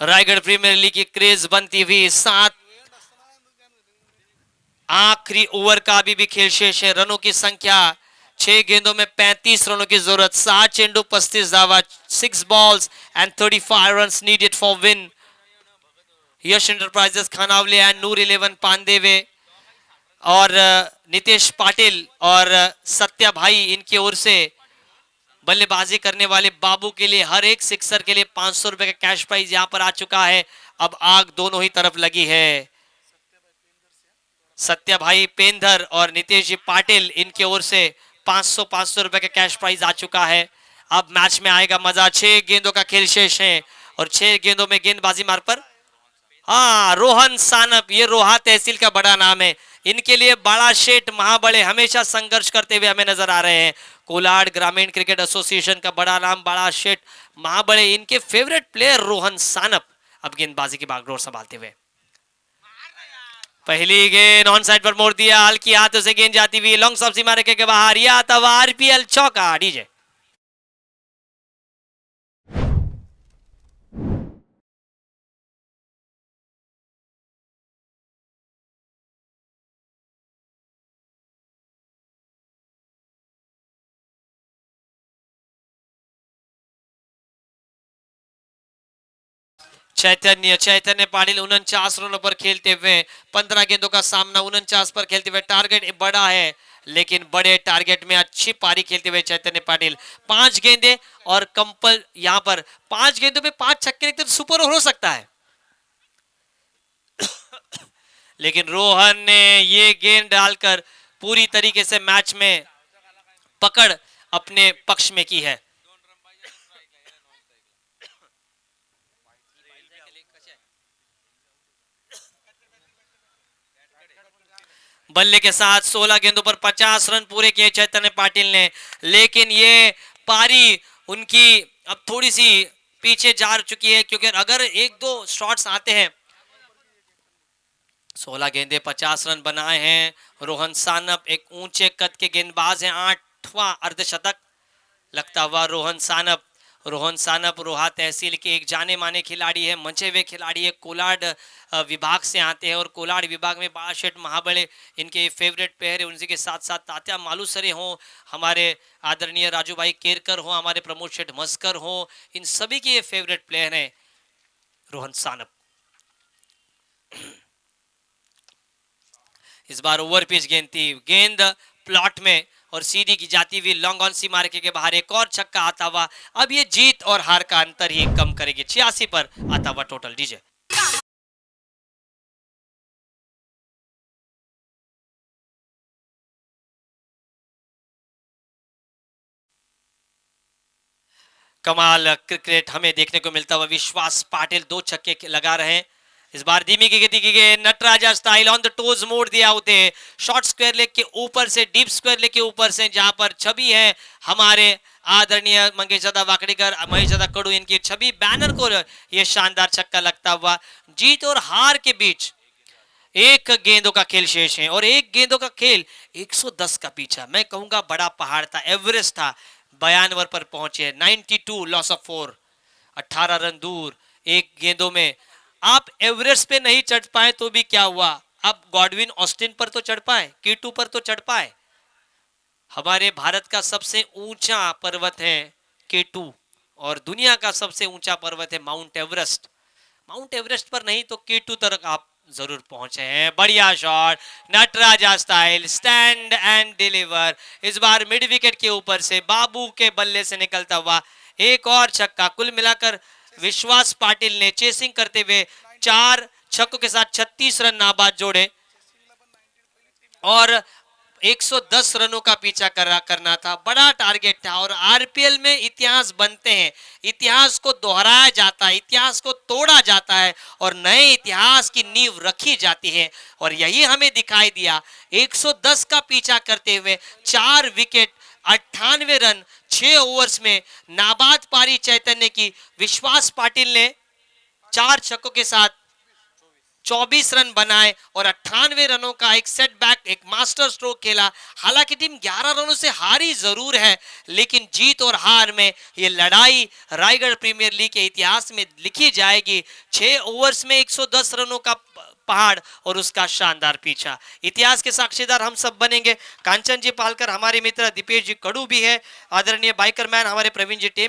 रायगढ़ प्रीमियर लीग की क्रेज बनती हुई 7 आखिरी ओवर का अभी भी खेल शेष है। रनों की संख्या 6 गेंदों में 35 रनों की जरूरत, 7 चेंडू 35 धावा, 6 balls and 35 runs needed for win। Yash enterprises, Khanavale and Noor 11 Pandeve और नितेश पाटिल और सत्या भाई, इनकी ओर से बल्लेबाजी करने वाले बाबू के लिए हर एक सिक्सर के लिए 500 रुपए का कैश प्राइज यहां पर आ चुका है। अब आग दोनों ही तरफ लगी है। सत्या भाई पेंधर और नितेश जी पाटिल, इनके ओर से 500 रुपए का कैश प्राइज आ चुका है। अब मैच में आएगा मजा। 6 गेंदों का खेल शेष है और 6 गेंदों में गेंदबाजी मार्ग पर रोहन सानप, ये रोहा तहसील का बड़ा नाम है। इनके लिए बाड़ा शेठ महाबड़े हमेशा संघर्ष करते हुए हमें नजर आ रहे हैं। कोलाड ग्रामीण क्रिकेट एसोसिएशन का बड़ा नाम बाड़ा शेठ महाबड़े, इनके फेवरेट प्लेयर रोहन सानप अब गेंदबाजी की बागडोर संभालते हुए। पहली गेंद ऑन साइड पर मोड़ दिया, हल्की हाथों से गेंद जाती हुई लॉन्ग ऑफ सीमा रेखे के बाहर, यह आता हुआ RPL चौका। डीजे चैतन्य पाटिल 49 रनों पर खेलते हुए 15 गेंदों का सामना, 49 पर खेलते हुए। टारगेट बड़ा है, लेकिन बड़े टारगेट में अच्छी पारी खेलते हुए चैतन्य पाटिल। 5 गेंदे और कंपल, यहां पर 5 गेंदों में 5 छक्के तो सुपर ओवर हो सकता है। लेकिन रोहन ने ये गेंद डालकर पूरी तरीके से मैच में पकड़ अपने पक्ष में की है। बल्ले के साथ 16 गेंदों पर 50 रन पूरे किए चैतन्य पाटिल ने, लेकिन ये पारी उनकी अब थोड़ी सी पीछे जा चुकी है, क्योंकि अगर एक दो शॉट्स आते हैं। 16 गेंदे 50 रन बनाए हैं रोहन सानप, एक ऊंचे कद के गेंदबाज हैं, 8वां अर्धशतक लगता हुआ रोहन सानप रोहा तहसील के एक जाने माने खिलाड़ी है, मंचे हुए खिलाड़ी है, कोलाड विभाग से आते हैं और कोलाड विभाग में बालाशेठ महाबले इनके फेवरेट प्लेयर है। उनके के साथ साथ तात्या मालूसरे हों, हमारे आदरणीय राजू भाई केरकर हो, हमारे प्रमोद शेठ मस्कर हो, इन सभी के ये फेवरेट प्लेयर हैं रोहन सानप। इस बार ओवर पिच गेंद थी, गेंद प्लॉट में और सीधी की जाती हुई लॉन्ग ऑन सी मार्के के बाहर एक और छक्का आता हुआ। अब ये जीत और हार का अंतर ही कम करेगी, 86 पर आता हुआ टोटल। डीजे कमाल क्रिकेट हमें देखने को मिलता हुआ, विश्वास पाटिल 2 छक्के लगा रहे हैं। इस बार धीमी की गति की Nataraja style on the toes मोड़ दिया होते, शॉर्ट स्क्वायर लेग के ऊपर से, डीप स्क्वायर लेग के ऊपर से, जहां पर छवि है हमारे आदरणीय मंगेश दादा वाकड़ीकर, महेश दादा कड़ू, इनकी छवि बैनर को यह शानदार छक्का लगता हुआ। जीत और हार के बीच 1 गेंदों का खेल शेष है और 1 गेंदों का खेल 110 का पीछा, मैं कहूंगा बड़ा पहाड़ था, एवरेस्ट था, 92 पर पहुंचे, 92 लॉस ऑफ 4, 18 रन दूर 1 गेंदों में। आप एवरेस्ट पे नहीं चढ़ पाए तो भी क्या हुआ, अब गॉडविन ऑस्टिन पर तो चढ़ पाए, K2 पर तो चढ़ पाए। हमारे भारत का सबसे ऊंचा पर्वत है K2 और दुनिया का सबसे ऊंचा पर्वत है माउंट एवरेस्ट। माउंट एवरेस्ट पर नहीं तो K2 तक आप जरूर पहुंचे हैं। बढ़िया shot, Nataraja style, stand and deliver. इस बार मिड विकेट के ऊपर से बाबू के बल्ले से निकलता हुआ एक और छक्का। कुल मिलाकर विश्वास पाटिल ने चेसिंग करते हुए 4 छक्कों के साथ 36 रन नाबाद जोड़े और 110 रनों का पीछा करना था, बड़ा टारगेट था। और आरपीएल में इतिहास बनते हैं, इतिहास को दोहराया जाता है, इतिहास को तोड़ा जाता है और नए इतिहास की नींव रखी जाती है और यही हमें दिखाई दिया। 110 का पीछा करते हुए 4 विकेट 98 रन 6 ओवर्स में नाबाद पारी चैतन्य की। विश्वास पाटिल ने 4 छक्कों के साथ 24 रन बनाए और 98 रनों का एक सेटबैक, एक मास्टर स्ट्रोक खेला। हालांकि टीम 11 रनों से हारी जरूर है, लेकिन जीत और हार में ये लड़ाई रायगढ़ प्रीमियर लीग के इतिहास में लिखी जाएगी। 6 ओवर्स में 110 रनों का पहाड़ और उसका शानदार पीछा, इतिहास के साक्षीदार हम सब बनेंगे। कांचन जी पालकर, हमारे मित्र दीपेश जी कड़ू भी है, आदरणीय बाइकर मैन हमारे प्रवीण जी टेम